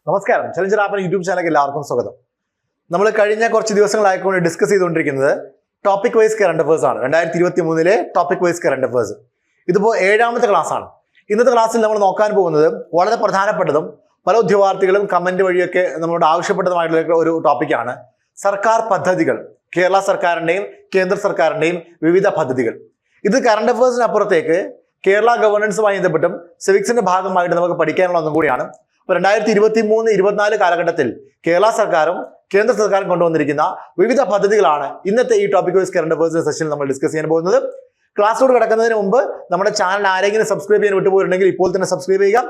നമസ്കാരം. ചലഞ്ചർ ആപ്പിന് യൂട്യൂബ് ചാനലിലേക്ക് എല്ലാവർക്കും സ്വാഗതം. നമ്മൾ കഴിഞ്ഞ കുറച്ച് ദിവസങ്ങളായിക്കൊണ്ട് ഡിസ്കസ് ചെയ്തുകൊണ്ടിരിക്കുന്നത് ടോപ്പിക് വൈസ് കറണ്ട് അഫേഴ്സ് ആണ്. 2023 ടോപ്പിക് വൈസ് കറണ്ട് അഫേഴ്സ്. ഇതിപ്പോൾ 7ാമത്തെ ക്ലാസ് ആണ്. ഇന്നത്തെ ക്ലാസ്സിൽ നമ്മൾ നോക്കാൻ പോകുന്നത് വളരെ പ്രധാനപ്പെട്ടതും പല ഉദ്യോഗാർത്ഥികളും കമന്റ് വഴിയൊക്കെ നമ്മളോട് ആവശ്യപ്പെട്ടതുമായിട്ടുള്ള ഒരു ടോപ്പിക്കാണ്. സർക്കാർ പദ്ധതികൾ, കേരള സർക്കാരിന്റെയും കേന്ദ്ര സർക്കാരിന്റെയും വിവിധ പദ്ധതികൾ. ഇത് കറണ്ട് അഫേഴ്സിനപ്പുറത്തേക്ക് കേരള ഗവേണൻസുമായി ബന്ധപ്പെട്ടും സിവിക്സിന്റെ ഭാഗമായിട്ട് നമുക്ക് പഠിക്കാനുള്ള ഒന്നും കൂടിയാണ്. 2023-24 കാലഘട്ടത്തിൽ കേരള സർക്കാരും കേന്ദ്ര സർക്കാരും കൊണ്ടുവന്നിരിക്കുന്ന വിവിധ പദ്ധതികളാണ് ഇന്നത്തെ ഈ ടോപ്പിക് വൈസ് കറണ്ട് അഫേഴ്സ് സെഷനിൽ നമ്മൾ ഡിസ്കസ് ചെയ്യാൻ പോകുന്നത്. ക്ലാസ്സിലോട് കിടക്കുന്നതിന് മുമ്പ് നമ്മുടെ ചാനൽ ആരെങ്കിലും സബ്സ്ക്രൈബ് ചെയ്യാൻ വിട്ടുപോയിട്ടുണ്ടെങ്കിൽ ഇപ്പോൾ തന്നെ സബ്സ്ക്രൈബ് ചെയ്യുക.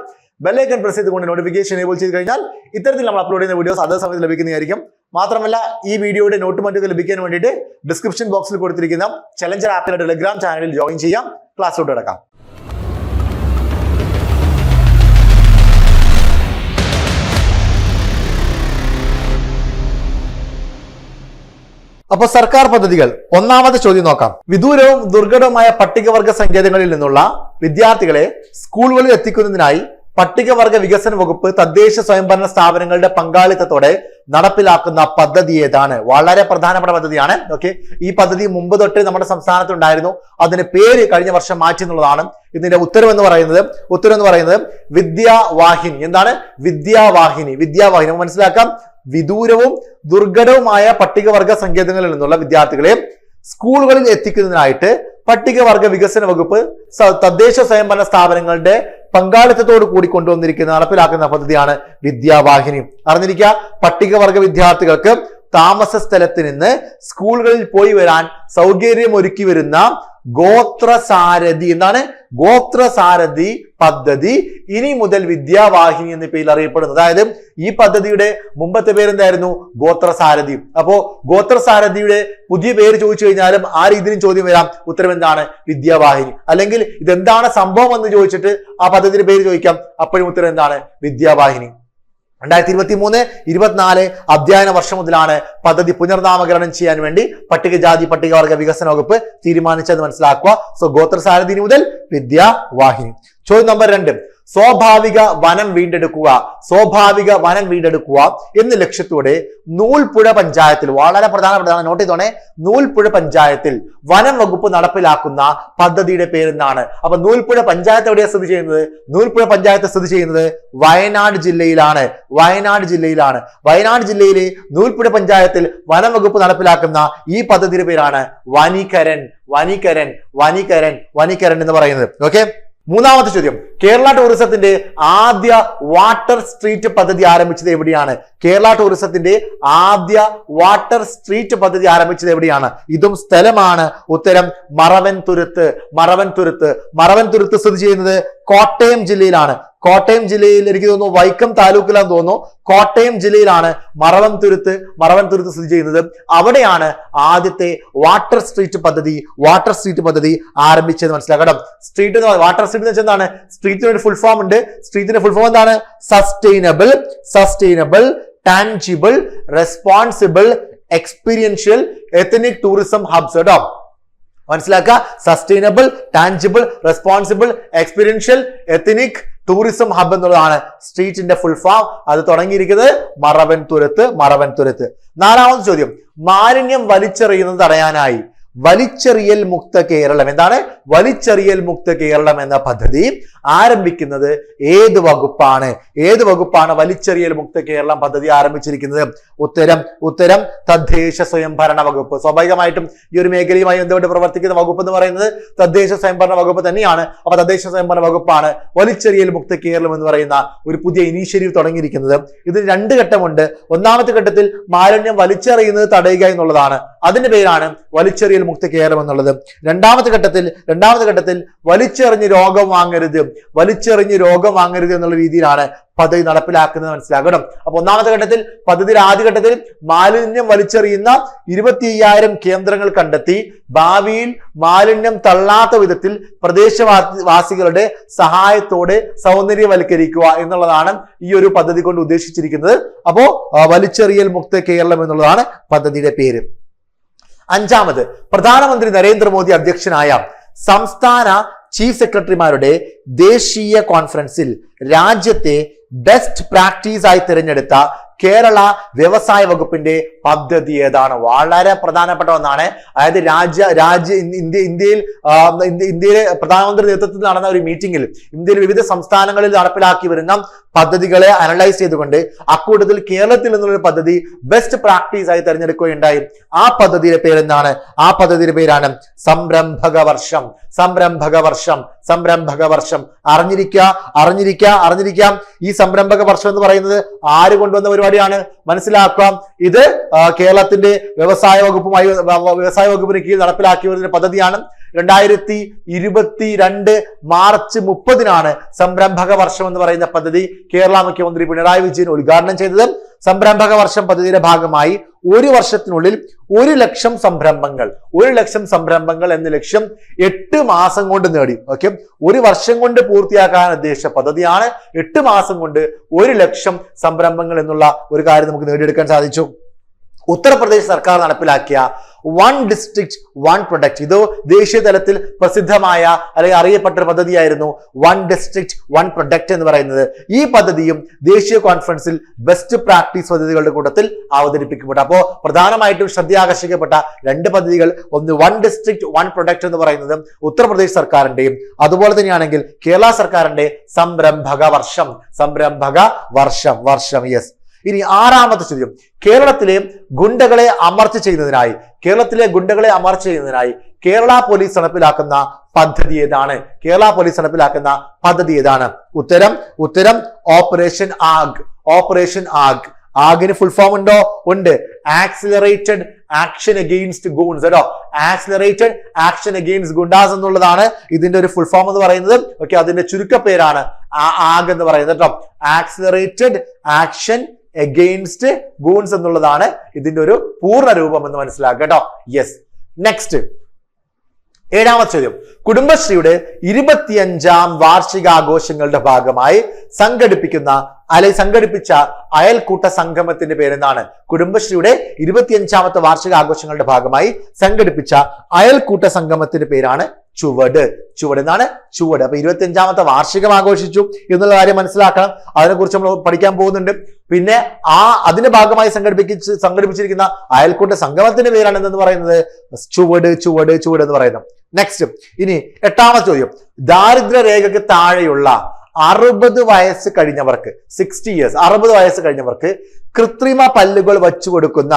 ബെല്ലൈക്കൺ പ്രസ് ചെയ്തുകൊണ്ട് നോട്ടിഫിക്കേഷൻ എനേബിൾ ചെയ്ത് കഴിഞ്ഞാൽ ഇത്തരത്തിൽ നമ്മൾ അപ്ലോഡ് ചെയ്യുന്ന വീഡിയോസ് അതേ സമയത്ത് ലഭിക്കുന്നതായിരിക്കും. മാത്രമല്ല ഈ വീഡിയോയുടെ നോട്ട് മറ്റൊക്കെ ലഭിക്കാൻ വേണ്ടിയിട്ട് ഡിസ്ക്രിപ്ഷൻ ബോക്സിൽ കൊടുത്തിരിക്കുന്ന ചലഞ്ചർ ആപ്പിലെ ടെലിഗ്രാം ചാനലിൽ ജോയിൻ ചെയ്യാം. ക്ലാസ്സിലോട്ട് കിടക്കാം. അപ്പൊ സർക്കാർ പദ്ധതികൾ, ഒന്നാമത്തെ ചോദ്യം നോക്കാം. വിദൂരവും ദുർഘടവുമായ പട്ടികവർഗ സങ്കേതങ്ങളിൽ നിന്നുള്ള വിദ്യാർത്ഥികളെ സ്കൂളുകളിൽ എത്തിക്കുന്നതിനായി പട്ടികവർഗ വികസന വകുപ്പ് തദ്ദേശ സ്വയംഭരണ സ്ഥാപനങ്ങളുടെ പങ്കാളിത്തത്തോടെ നടപ്പിലാക്കുന്ന പദ്ധതി ഏതാണ്? വളരെ പ്രധാനപ്പെട്ട പദ്ധതിയാണ്. ഓക്കെ, ഈ പദ്ധതി മുമ്പ് തൊട്ട് നമ്മുടെ സംസ്ഥാനത്തുണ്ടായിരുന്നു. അതിന് പേര് കഴിഞ്ഞ വർഷം മാറ്റി എന്നുള്ളതാണ്. ഇതിന്റെ ഉത്തരവെന്ന് പറയുന്നത് വിദ്യാവാഹിനി. എന്താണ് വിദ്യാവാഹിനി? വിദ്യാവാഹിനി മനസ്സിലാക്കാം. വിദൂരവും ദുർഘടവുമായ പട്ടികവർഗ സങ്കേതങ്ങളിൽ നിന്നുള്ള വിദ്യാർത്ഥികളെ സ്കൂളുകളിൽ എത്തിക്കുന്നതിനായിട്ട് പട്ടികവർഗ വികസന വകുപ്പ് തദ്ദേശ സ്വയംഭരണ സ്ഥാപനങ്ങളുടെ പങ്കാളിത്തത്തോട് കൂടി കൊണ്ടുവന്നിരിക്കുന്ന നടപ്പിലാക്കുന്ന പദ്ധതിയാണ് വിദ്യാവാഹിനി. അറിഞ്ഞിരിക്കുക, പട്ടികവർഗ വിദ്യാർത്ഥികൾക്ക് താമസ സ്ഥലത്ത് നിന്ന് സ്കൂളുകളിൽ പോയി വരാൻ സൗകര്യം ഒരുക്കി വരുന്ന ഗോത്രസാരഥി, എന്താണ് ഗോത്രസാരഥി പദ്ധതി ഇനി മുതൽ വിദ്യാവാഹിനി എന്ന പേരിൽ അറിയപ്പെടുന്നു. അതായത് ഈ പദ്ധതിയുടെ മുമ്പത്തെ പേരെന്തായിരുന്നു? ഗോത്രസാരഥി. അപ്പോ ഗോത്രസാരഥിയുടെ പുതിയ പേര് ചോദിച്ചു കഴിഞ്ഞാലും ആ രീതിയിലും ചോദ്യം വരാം. ഉത്തരം എന്താണ്? വിദ്യാവാഹിനി. അല്ലെങ്കിൽ ഇതെന്താണ് സംഭവം എന്ന് ചോദിച്ചിട്ട് ആ പദ്ധതിയുടെ പേര് ചോദിക്കാം. അപ്പോഴും ഉത്തരം എന്താണ്? വിദ്യാവാഹിനി. 2023-24 അധ്യയന വർഷം മുതലാണ് പദ്ധതി പുനർനാമകരണം ചെയ്യാൻ വേണ്ടി പട്ടികജാതി പട്ടികവർഗ വികസന വകുപ്പ് തീരുമാനിച്ചത് മനസ്സിലാക്കുക. സോ ഗോത്രസാരഥി മുതൽ വിദ്യാവാഹിനി. ചോദ്യം നമ്പർ 2. സ്വാഭാവിക വനം വീണ്ടെടുക്കുക എന്ന ലക്ഷ്യത്തോടെ നൂൽപ്പുഴ പഞ്ചായത്തിൽ, വളരെ പ്രധാനപ്പെട്ടതാണ്, നോട്ട് ചെയ്തോണേ, നൂൽപ്പുഴ പഞ്ചായത്തിൽ വനം വകുപ്പ് നടപ്പിലാക്കുന്ന പദ്ധതിയുടെ പേരെന്താണ്? അപ്പൊ നൂൽപ്പുഴ പഞ്ചായത്ത് എവിടെയാണ് സ്ഥിതി ചെയ്യുന്നത്? നൂൽപ്പുഴ പഞ്ചായത്ത് സ്ഥിതി ചെയ്യുന്നത് വയനാട് ജില്ലയിലാണ്. വയനാട് ജില്ലയിലെ നൂൽപ്പുഴ പഞ്ചായത്തിൽ വനം വകുപ്പ് നടപ്പിലാക്കുന്ന ഈ പദ്ധതിയുടെ പേരാണ് വനികരൻ എന്ന് പറയുന്നത്. ഓക്കെ, മൂന്നാമത്തെ ചോദ്യം. കേരള ടൂറിസത്തിന്റെ ആദ്യ വാട്ടർ സ്ട്രീറ്റ് പദ്ധതി ആരംഭിച്ചത് എവിടെയാണ്? ഇതും സ്ഥലമാണ്. ഉത്തരം മറവൻതുരുത്ത് സ്ഥിതി ചെയ്യുന്നത് കോട്ടയം ജില്ലയിലാണ്. കോട്ടയം ജില്ലയിൽ എനിക്ക് തോന്നുന്നു വൈക്കം താലൂക്കിലാന്ന് തോന്നുന്നു. കോട്ടയം ജില്ലയിലാണ് മറവൻതുരുത്ത് സ്ഥിതി ചെയ്യുന്നത്. അവിടെയാണ് ആദ്യത്തെ വാട്ടർ സ്ട്രീറ്റ് പദ്ധതി ആരംഭിച്ചത് മനസ്സിലാക്കണം. വാട്ടർ സ്ട്രീറ്റ് എന്ന് വെച്ചാൽ എന്താണ്? സ്ട്രീറ്റിന് ഒരു ഫുൾ ഫോം ഉണ്ട്. സ്ട്രീറ്റിന്റെ ഫുൾ ഫോം എന്താണ്? Sustainable tangible responsible experiential ethnic tourism hubs. കേട്ടോ, മനസ്സിലാക്കുക. Sustainable, tangible, responsible, experiential, ethnic tourism hub എന്നുള്ളതാണ് സ്ട്രീറ്റിന്റെ ഫുൾ ഫോം. അത് തുടങ്ങിയിരിക്കുന്നത് മറവൻതുരുത്ത്. നാലാമത്തെ ചോദ്യം. മാലിന്യം വലിച്ചെറിയുന്നത് തടയാനായി വലിച്ചെറിയൽ മുക്ത കേരളം, എന്താണ് വലിച്ചെറിയൽ മുക്ത കേരളം എന്ന പദ്ധതി ആരംഭിക്കുന്നത് ഏത് വകുപ്പാണ്? വലിച്ചെറിയൽ മുക്ത കേരളം പദ്ധതി ആരംഭിച്ചിരിക്കുന്നത്? ഉത്തരം തദ്ദേശ സ്വയംഭരണ വകുപ്പ്. സ്വാഭാവികമായിട്ടും ഈ ഒരു മേഖലയുമായി ബന്ധപ്പെട്ട് പ്രവർത്തിക്കുന്ന വകുപ്പ് എന്ന് പറയുന്നത് തദ്ദേശ സ്വയംഭരണ വകുപ്പ് തന്നെയാണ്. അപ്പൊ തദ്ദേശ സ്വയംഭരണ വകുപ്പാണ് വലിച്ചെറിയൽ മുക്ത കേരളം എന്ന് പറയുന്ന ഒരു പുതിയ ഇനീഷ്യേറ്റീവ് തുടങ്ങിയിരിക്കുന്നത്. ഇതിന് 2 ഘട്ടമുണ്ട്. ഒന്നാമത്തെ ഘട്ടത്തിൽ മാലിന്യം വലിച്ചെറിയുന്നത് തടയുക എന്നുള്ളതാണ്. അതിന്റെ പേരാണ് വലിച്ചെറിയൽ മുക്ത കേരളം എന്നുള്ളത്. രണ്ടാമത്തെ ഘട്ടത്തിൽ വലിച്ചെറിഞ്ഞ് രോഗം വാങ്ങരുത് എന്നുള്ള രീതിയിലാണ് പദ്ധതി നടപ്പിലാക്കുന്നത് മനസ്സിലാക്കണം. അപ്പൊ ഒന്നാമത്തെ ഘട്ടത്തിൽ പദ്ധതിയുടെ ആദ്യഘട്ടത്തിൽ മാലിന്യം വലിച്ചെറിയുന്ന 25,000 കേന്ദ്രങ്ങൾ കണ്ടെത്തി ഭാവിയിൽ മാലിന്യം തള്ളാത്ത വിധത്തിൽ പ്രദേശവാസികളുടെ സഹായത്തോടെ സൗന്ദര്യവൽക്കരിക്കുക എന്നുള്ളതാണ് ഈ ഒരു പദ്ധതി കൊണ്ട് ഉദ്ദേശിച്ചിരിക്കുന്നത്. അപ്പോ വലിച്ചെറിയൽ മുക്ത കേരളം എന്നുള്ളതാണ് പദ്ധതിയുടെ പേര്. 5ാമത്, പ്രധാനമന്ത്രി നരേന്ദ്രമോദി അധ്യക്ഷനായ സംസ്ഥാന ചീഫ് സെക്രട്ടറിമാരുടെ ദേശീയ കോൺഫറൻസിൽ രാജ്യത്തെ ബെസ്റ്റ് പ്രാക്ടീസ് ആയി തിരഞ്ഞെടുത്ത കേരള വ്യവസായ വകുപ്പിന്റെ പദ്ധതി ഏതാണ്? വളരെ പ്രധാനപ്പെട്ട ഒന്നാണ്. അതായത് ഇന്ത്യയിലെ പ്രധാനമന്ത്രി നേതൃത്വത്തിൽ നടന്ന ഒരു മീറ്റിംഗിൽ ഇന്ത്യയിലെ വിവിധ സംസ്ഥാനങ്ങളിൽ നടപ്പിലാക്കി വരുന്ന പദ്ധതികളെ അനലൈസ് ചെയ്തുകൊണ്ട് അക്കൂട്ടത്തിൽ കേരളത്തിൽ നിന്നുള്ള പദ്ധതി ബെസ്റ്റ് പ്രാക്ടീസ് ആയി തെരഞ്ഞെടുക്കുകയുണ്ടായി. ആ പദ്ധതിയുടെ പേരെന്താണ്? ആ പദ്ധതിയുടെ പേരാണ് സംരംഭക വർഷം. സംരംഭക വർഷം, സംരംഭക വർഷം. അറിഞ്ഞിരിക്കാം. ഈ സംരംഭക വർഷം എന്ന് പറയുന്നത് ആര് കൊണ്ടുവന്ന പരിപാടിയാണ്? മനസ്സിലാക്കാം. ഇത് കേരളത്തിന്റെ വ്യവസായ വകുപ്പിന് കീഴിൽ നടപ്പിലാക്കി വരുന്ന പദ്ധതിയാണ്. 2022 മാർച്ച് 30 സംരംഭക വർഷം എന്ന് പറയുന്ന പദ്ധതി കേരള മുഖ്യമന്ത്രി പിണറായി വിജയൻ ഉദ്ഘാടനം ചെയ്തത്. സംരംഭക വർഷം പദ്ധതിയുടെ ഭാഗമായി ഒരു വർഷത്തിനുള്ളിൽ 1 ലക്ഷം സംരംഭങ്ങൾ എന്ന ലക്ഷ്യം 8 മാസം കൊണ്ട് നേടി. ഓക്കെ, 1 വർഷം കൊണ്ട് പൂർത്തിയാക്കാൻ ഉദ്ദേശിച്ച പദ്ധതിയാണ്. 8 മാസം കൊണ്ട് 1 ലക്ഷം സംരംഭങ്ങൾ എന്നുള്ള ഒരു കാര്യം നമുക്ക് നേടിയെടുക്കാൻ സാധിച്ചു. ഉത്തർപ്രദേശ് സർക്കാർ നടപ്പിലാക്കിയ 1 ഡിസ്ട്രിക്ട് 1 പ്രൊഡക്റ്റ്, ഇത് ദേശീയ തലത്തിൽ പ്രസിദ്ധമായ അല്ലെങ്കിൽ അറിയപ്പെട്ട ഒരു പദ്ധതിയായിരുന്നു 1 ഡിസ്ട്രിക്ട് 1 പ്രൊഡക്റ്റ് എന്ന് പറയുന്നത്. ഈ പദ്ധതിയും ദേശീയ കോൺഫറൻസിൽ ബെസ്റ്റ് പ്രാക്ടീസ് പദ്ധതികളുടെ കൂട്ടത്തിൽ അവതരിപ്പിക്കപ്പെട്ടു. അപ്പോൾ പ്രധാനമായിട്ടും ശ്രദ്ധയാകർഷിക്കപ്പെട്ട 2 പദ്ധതികൾ, ഒന്ന് 1 ഡിസ്ട്രിക്ട് 1 പ്രൊഡക്റ്റ് എന്ന് പറയുന്നത് ഉത്തർപ്രദേശ് സർക്കാരിന്റെയും അതുപോലെ തന്നെയാണെങ്കിൽ കേരള സർക്കാരിന്റെ സംരംഭക വർഷം. യെസ്. ഇനി 6ാമത്തെ ചോദ്യം, കേരളത്തിലെ ഗുണ്ടകളെ അമർച്ച ചെയ്യുന്നതിനായി കേരള പോലീസ് നടപ്പിലാക്കുന്ന പദ്ധതി ഏതാണ്? ഉത്തരം ഓപ്പറേഷൻ ആഗ്. ആഗിന് ഫുൾ ഫോം ഉണ്ടോ? ഉണ്ട്. Accelerated action against goons. കേട്ടോ, ആക്സിലറേറ്റഡ് ആക്ഷൻ അഗെയിൻസ്റ്റ് ഗുണ്ടാസ് എന്നുള്ളതാണ് ഇതിന്റെ ഒരു ഫുൾ ഫോം എന്ന് പറയുന്നത്. ഓക്കെ, അതിന്റെ ചുരുക്കപ്പേരാണ് ആഗ് എന്ന് പറയുന്നത്. കേട്ടോ, ആക്സിലറേറ്റഡ് ആക്ഷൻ അഗെയിൻസ്റ്റ് ഗൂൺസ് എന്നുള്ളതാണ് ഇതിന്റെ ഒരു പൂർണ്ണ രൂപം എന്ന് മനസ്സിലാക്കുക. കേട്ടോ, യെസ്. നെക്സ്റ്റ് 7ാമത്തെ ചോദ്യം, കുടുംബശ്രീയുടെ 25ാം വാർഷികാഘോഷങ്ങളുടെ ഭാഗമായി സംഘടിപ്പിച്ച അയൽക്കൂട്ട സംഗമത്തിന്റെ പേരെന്താണ്? കുടുംബശ്രീയുടെ 25ാമത്തെ വാർഷികാഘോഷങ്ങളുടെ ഭാഗമായി സംഘടിപ്പിച്ച അയൽക്കൂട്ട സംഗമത്തിന്റെ പേരാണ് ചുവട്. ചുവട്. അപ്പൊ 25ാമത്തെ വാർഷികം ആഘോഷിച്ചു എന്നുള്ള കാര്യം മനസ്സിലാക്കണം. അതിനെക്കുറിച്ച് നമ്മൾ പഠിക്കാൻ പോകുന്നുണ്ട്. പിന്നെ അതിന്റെ ഭാഗമായി സംഘടിപ്പിച്ചിരിക്കുന്ന അയൽക്കൂട്ട സംഗമത്തിന്റെ പേരാണ് എന്തെന്ന് പറയുന്നത്? ചുവട് എന്ന് പറയുന്നത്. നെക്സ്റ്റ്, ഇനി 8ാമത്തെ ചോദ്യം, ദാരിദ്ര്യ രേഖയ്ക്ക് താഴെയുള്ള 60 വയസ്സ് കഴിഞ്ഞവർക്ക് 60 ഇയേഴ്സ് 60 വയസ്സ് കഴിഞ്ഞവർക്ക് കൃത്രിമ പല്ലുകൾ വച്ചു കൊടുക്കുന്ന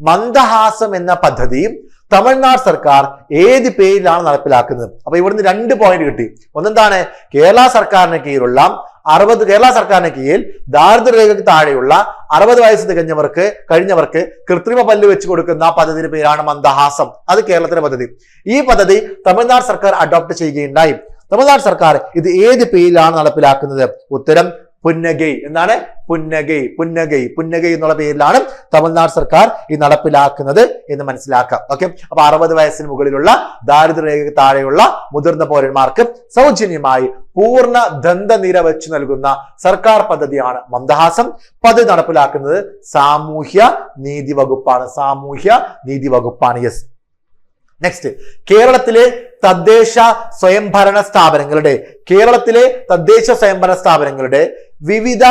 മന്ദഹാസം എന്ന പദ്ധതി തമിഴ്നാട് സർക്കാർ ഏത് പേരിലാണ് നടപ്പിലാക്കുന്നത്? അപ്പൊ ഇവിടുന്ന് 2 പോയിന്റ് കിട്ടി. ഒന്നെന്താണ്? കേരള സർക്കാരിന് കീഴിൽ ദാരിദ്ര്യരേഖയ്ക്ക് താഴെയുള്ള 60 വയസ്സ് കഴിഞ്ഞവർക്ക് കൃത്രിമ പല്ല് വെച്ച് കൊടുക്കുന്ന പദ്ധതിയുടെ പേരാണ് മന്ദഹാസം. അത് കേരളത്തിലെ പദ്ധതി. ഈ പദ്ധതി തമിഴ്നാട് സർക്കാർ അഡോപ്റ്റ് ചെയ്യുകയുണ്ടായി. തമിഴ്നാട് സർക്കാർ ഇത് ഏത് പേരിലാണ് നടപ്പിലാക്കുന്നത്? ഉത്തരം പുന്നഗൈ. എന്താണ്? പുന്നഗൈ എന്നുള്ള പേരിലാണ് തമിഴ്നാട് സർക്കാർ ഇത് നടപ്പിലാക്കുന്നത് എന്ന് മനസ്സിലാക്കാം. ഓക്കെ, അപ്പൊ 60 വയസ്സിന് മുകളിലുള്ള ദാരിദ്ര്യരേഖയ്ക്ക് താഴെയുള്ള മുതിർന്ന പൗരന്മാർക്ക് സൗജന്യമായി പൂർണ്ണ ദന്തനിര വെച്ച് നൽകുന്ന സർക്കാർ പദ്ധതിയാണ് മന്ദഹാസം. പദ്ധതി നടപ്പിലാക്കുന്നത് സാമൂഹ്യ നീതി വകുപ്പാണ്. യെസ്. നെക്സ്റ്റ്, കേരളത്തിലെ തദ്ദേശ സ്വയംഭരണ സ്ഥാപനങ്ങളുടെ വിവിധ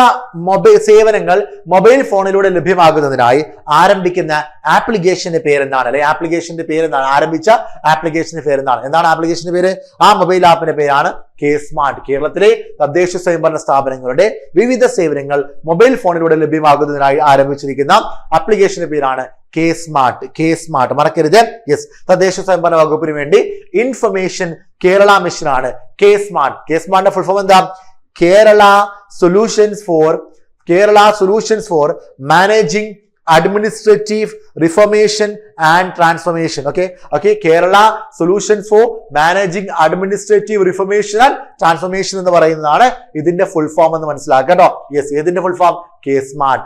സേവനങ്ങൾ മൊബൈൽ ഫോണിലൂടെ ലഭ്യമാകുന്നതിനായി ആരംഭിക്കുന്ന ആപ്ലിക്കേഷന്റെ പേരെന്താണ്? ആരംഭിച്ച ആപ്ലിക്കേഷന്റെ പേരെന്താണ്? എന്താണ് ആപ്ലിക്കേഷന്റെ പേര്? ആ മൊബൈൽ ആപ്പിന്റെ പേരാണ് K-Smart. കേരളത്തിലെ തദ്ദേശ സ്വയംഭരണ സ്ഥാപനങ്ങളുടെ വിവിധ സേവനങ്ങൾ മൊബൈൽ ഫോണിലൂടെ ലഭ്യമാകുന്നതിനായി ആരംഭിച്ചിരിക്കുന്ന ആപ്ലിക്കേഷന്റെ പേരാണ് K-Smart. മറക്കരുത്. യെസ്, തദ്ദേശ സ്വയംഭരണ വകുപ്പിന് വേണ്ടി ഇൻഫർമേഷൻ കേരള മിഷൻ ആണ് K-Smart. K-Smartന്റെ ഫുൾ ഫോം എന്താ? Kerala solutions for managing administrative reformation and transformation. Okay, Kerala solutions for managing administrative reformation and transformation എന്ന് പറയുന്നതാണ് ഇതിന്റെ ഫുൾ ഫോം എന്ന് മനസ്സിലാക്കുക. കേട്ടോ, യെസ്. ഏതിന്റെ full form? K-Smart.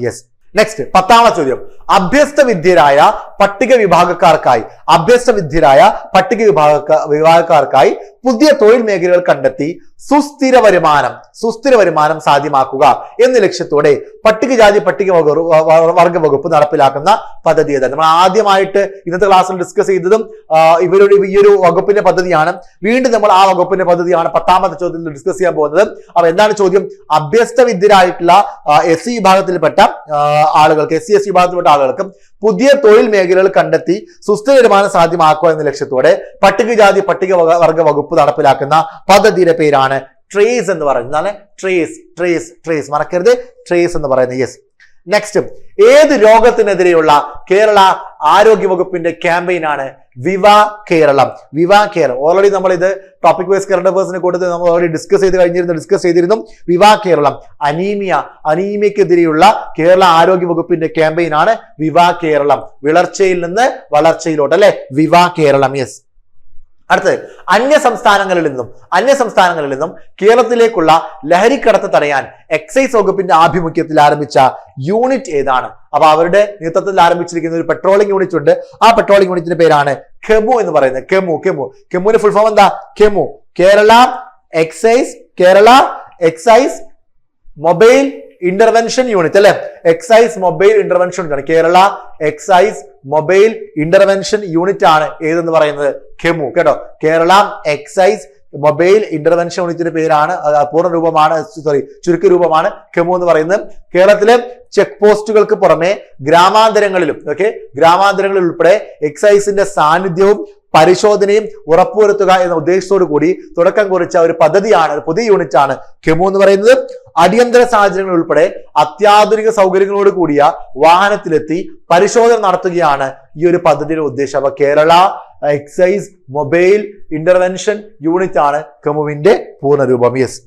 Yes. Next 10ാമത്തെ ചോദ്യം, അഭ്യസ്ത വിദ്യരായ പട്ടിക വിഭാഗക്കാർക്കായി പുതിയ തൊഴിൽ മേഖലകൾ കണ്ടെത്തി സുസ്ഥിര വരുമാനം സാധ്യമാക്കുക എന്ന ലക്ഷ്യത്തോടെ പട്ടികജാതി പട്ടിക വർഗ വകുപ്പ് നടപ്പിലാക്കുന്ന പദ്ധതി ഏതാണ്? നമ്മൾ ആദ്യമായിട്ട് ഇന്നത്തെ ക്ലാസ്സിൽ ഡിസ്കസ് ചെയ്തതും ഇവരുടെ ഈ ഒരു വകുപ്പിന്റെ പദ്ധതിയാണ്. വീണ്ടും നമ്മൾ ആ വകുപ്പിന്റെ പദ്ധതിയാണ് 10ാമത്തെ ചോദ്യത്തിൽ ഡിസ്കസ് ചെയ്യാൻ പോകുന്നത്. അപ്പൊ എന്താണ് ചോദ്യം? അഭ്യസ്ത വിദ്യരായിട്ടുള്ള SC വിഭാഗത്തിൽപ്പെട്ട ആളുകൾക്ക്, SC വിഭാഗത്തിൽപ്പെട്ട ആളുകൾക്ക് പുതിയ തൊഴിൽ മേഖലകൾ കണ്ടെത്തി സുസ്ഥിര വരുമാനം സാധ്യമാക്കുക എന്ന ലക്ഷ്യത്തോടെ പട്ടികജാതി പട്ടിക വർഗ വകുപ്പ് നടപ്പിലാക്കുന്ന പദ്ധതിയുടെ പേരാണ് ട്രേസ് എന്ന് പറയുന്നത്. ട്രേസ് മറക്കരുത്, ട്രേസ് എന്ന് പറയുന്നത്. യെസ്. നെക്സ്റ്റ്, ഏത് രോഗത്തിനെതിരെയുള്ള കേരള ആരോഗ്യ വകുപ്പിന്റെ ക്യാമ്പയിനാണ് വിവാ കേരളം? ഓൾറെഡി നമ്മൾ ഇത് ടോപ്പിക് വൈസ് കറണ്ട് അഫയേഴ്സിനെ കൊടുത്ത് നമ്മൾ ഓൾറെഡി ഡിസ്കസ് ചെയ്തിരുന്നു. വിവാ കേരളം, അനീമിയക്കെതിരെയുള്ള കേരള ആരോഗ്യ വകുപ്പിന്റെ ക്യാമ്പയിനാണ് വിവാ കേരളം. വിളർച്ചയിൽ നിന്ന് വളർച്ചയിലോട്ട്, അല്ലെ? വിവാ കേരളം. യെസ്. അടുത്തത്, അന്യ സംസ്ഥാനങ്ങളിൽ നിന്നും കേരളത്തിലേക്കുള്ള ലഹരിക്കടത്ത് തടയാൻ എക്സൈസ് വകുപ്പിന്റെ ആഭിമുഖ്യത്തിൽ ആരംഭിച്ച യൂണിറ്റ് ഏതാണ്? അപ്പൊ അവരുടെ നേതൃത്വത്തിൽ ആരംഭിച്ചിരിക്കുന്ന ഒരു പെട്രോളിംഗ് യൂണിറ്റ് ഉണ്ട്. ആ പെട്രോളിംഗ് യൂണിറ്റിന്റെ പേരാണ് കെമു എന്ന് പറയുന്നത്. കെമുവിന്റെ ഫുൾ ഫോം എന്താ? Kemu, Kerala excise mobile intervention unit, അല്ലെ? എക്സൈസ് മൊബൈൽ ഇന്റർവെൻഷൻ യൂണിറ്റ് ആണ്. Kerala excise mobile intervention unit ആണ് ഏതെന്ന് പറയുന്നത്? കെമു. കേട്ടോ, കേരള എക്സൈസ് മൊബൈൽ ഇന്റർവെൻഷൻ യൂണിറ്റിന്റെ പേരാണ്, ചുരുക്കരൂപമാണ് കെമു എന്ന് പറയുന്നത്. കേരളത്തിലെ ചെക്ക് പോസ്റ്റുകൾക്ക് പുറമെ ഗ്രാമാന്തരങ്ങളിൽ ഉൾപ്പെടെ എക്സൈസിന്റെ സാന്നിധ്യവും പരിശോധനയും ഉറപ്പുവരുത്തുക എന്ന ഉദ്ദേശത്തോടു കൂടി തുടക്കം കുറിച്ച ഒരു പദ്ധതിയാണ്, ഒരു പുതിയ യൂണിറ്റ് ആണ് കെമു എന്ന് പറയുന്നത്. അടിയന്തര സാഹചര്യങ്ങൾ ഉൾപ്പെടെ അത്യാധുനിക സൗകര്യങ്ങളോട് കൂടിയ വാഹനത്തിലെത്തി പരിശോധന നടത്തുകയാണ് ഈ ഒരു പദ്ധതിയുടെ ഉദ്ദേശം. അപ്പൊ Kerala excise mobile intervention unit ആണ് കെമുവിന്റെ പൂർണ്ണരൂപം. യെസ്.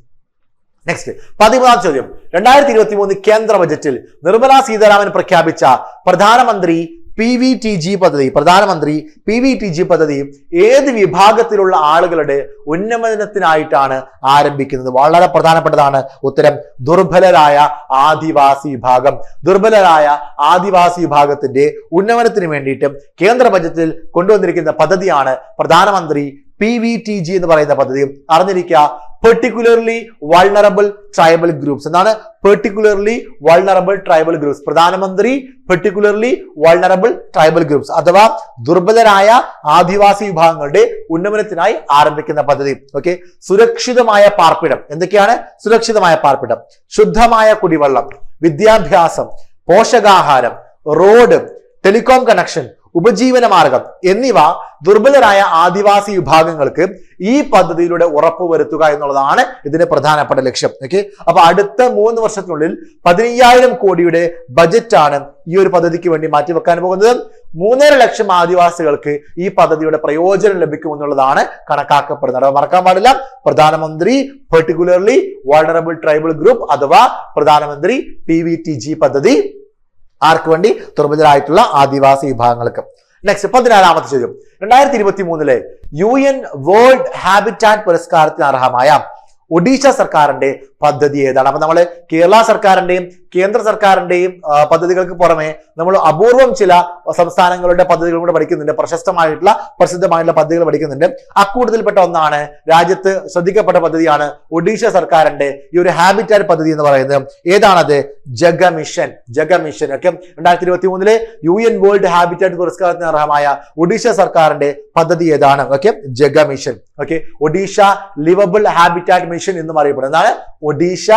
നെക്സ്റ്റ്, 13ാം ചോദ്യം. 2023 കേന്ദ്ര ബജറ്റിൽ നിർമ്മലാ സീതാരാമൻ പ്രഖ്യാപിച്ച പ്രധാനമന്ത്രി PVTG പദ്ധതി ഏത് വിഭാഗത്തിലുള്ള ആളുകളുടെ ഉന്നമനത്തിനായിട്ടാണ് ആരംഭിക്കുന്നത്? വളരെ പ്രധാനപ്പെട്ടതാണ് ഉത്തരം. ദുർബലരായ ആദിവാസി വിഭാഗത്തിന്റെ ഉന്നമനത്തിന് വേണ്ടിയിട്ട് കേന്ദ്ര ബജറ്റിൽ കൊണ്ടുവന്നിരിക്കുന്ന പദ്ധതിയാണ് പ്രധാനമന്ത്രി PVTG എന്ന് പറയുന്ന പദ്ധതി. അറിഞ്ഞിരിക്കുക, പെർട്ടിക്കുലർലി വൾണറബിൾ ട്രൈബൽ ഗ്രൂപ്പ്സ് എന്നാണ്. പെർട്ടിക്കുലർലി വൾണറബിൾ ട്രൈബൽ ഗ്രൂപ്പ്സ്, പ്രധാനമന്ത്രി പെർട്ടിക്കുലർലി വൾണറബിൾ ട്രൈബൽ ഗ്രൂപ്പ്സ് അഥവാ ദുർബലരായ ആദിവാസി വിഭാഗങ്ങളുടെ ഉന്നമനത്തിനായി ആരംഭിക്കുന്ന പദ്ധതി. ഓക്കെ. സുരക്ഷിതമായ പാർപ്പിടം. എന്തൊക്കെയാണ് സുരക്ഷിതമായ പാർപ്പിടം? ശുദ്ധമായ കുടിവെള്ളം, വിദ്യാഭ്യാസം, പോഷകാഹാരം, റോഡ്, ടെലികോം കണക്ഷൻ, ഉപജീവന മാർഗം എന്നിവ ദുർബലരായ ആദിവാസി വിഭാഗങ്ങൾക്ക് ഈ പദ്ധതിയിലൂടെ ഉറപ്പുവരുത്തുക എന്നുള്ളതാണ് ഇതിന്റെ പ്രധാനപ്പെട്ട ലക്ഷ്യം. ഓക്കെ. അപ്പൊ അടുത്ത 3 വർഷത്തിനുള്ളിൽ 15,000 കോടിയുടെ ബജറ്റാണ് ഈ ഒരു പദ്ധതിക്ക് വേണ്ടി മാറ്റിവെക്കാൻ പോകുന്നത്. 3.5 ലക്ഷം ആദിവാസികൾക്ക് ഈ പദ്ധതിയുടെ പ്രയോജനം ലഭിക്കുമെന്നുള്ളതാണ് കണക്കാക്കപ്പെടുന്നത്. അത് മറക്കാൻ പാടില്ല. പ്രധാനമന്ത്രി പെർട്ടിക്കുലർലി വൾണറബിൾ ട്രൈബൽ ഗ്രൂപ്പ് അഥവാ പ്രധാനമന്ത്രി PVTG പദ്ധതി ആർക്ക് വേണ്ടി? ദുർബലരായിട്ടുള്ള ആദിവാസി വിഭാഗങ്ങൾക്ക്. നെക്സ്റ്റ്, 14ാമത്തെ ചോദ്യം. 2023 UN വേൾഡ് ഹാബിറ്റാറ്റ് പുരസ്കാരത്തിന് അർഹമായ ഒഡീഷ സർക്കാരിന്റെ പദ്ധതി ഏതാണ്? അപ്പൊ നമ്മള് കേരള സർക്കാരിന്റെയും കേന്ദ്ര സർക്കാരിന്റെയും പദ്ധതികൾക്ക് പുറമെ നമ്മൾ അപൂർവം ചില സംസ്ഥാനങ്ങളുടെ പദ്ധതികളും കൂടെ പഠിക്കുന്നുണ്ട്. പ്രസിദ്ധമായിട്ടുള്ള പദ്ധതികൾ പഠിക്കുന്നുണ്ട്. അക്കൂട്ടത്തിൽപ്പെട്ട ഒന്നാണ്, രാജ്യത്ത് ശ്രദ്ധിക്കപ്പെട്ട പദ്ധതിയാണ് ഒഡീഷ സർക്കാരിന്റെ ഈ ഒരു ഹാബിറ്റാറ്റ് പദ്ധതി എന്ന് പറയുന്നത്. ഏതാണത്? ജഗമിഷൻ. ഒക്കെ 2023 UN വേൾഡ് ഹാബിറ്റാറ്റ് പുരസ്കാരത്തിന് അർഹമായ ഒഡീഷ സർക്കാരിന്റെ പദ്ധതി ഏതാണ്? Okay, Jaga mission. Okay, Odisha liveable habitat mission എന്നും അറിയപ്പെടുന്നതാണ്. ഒഡീഷ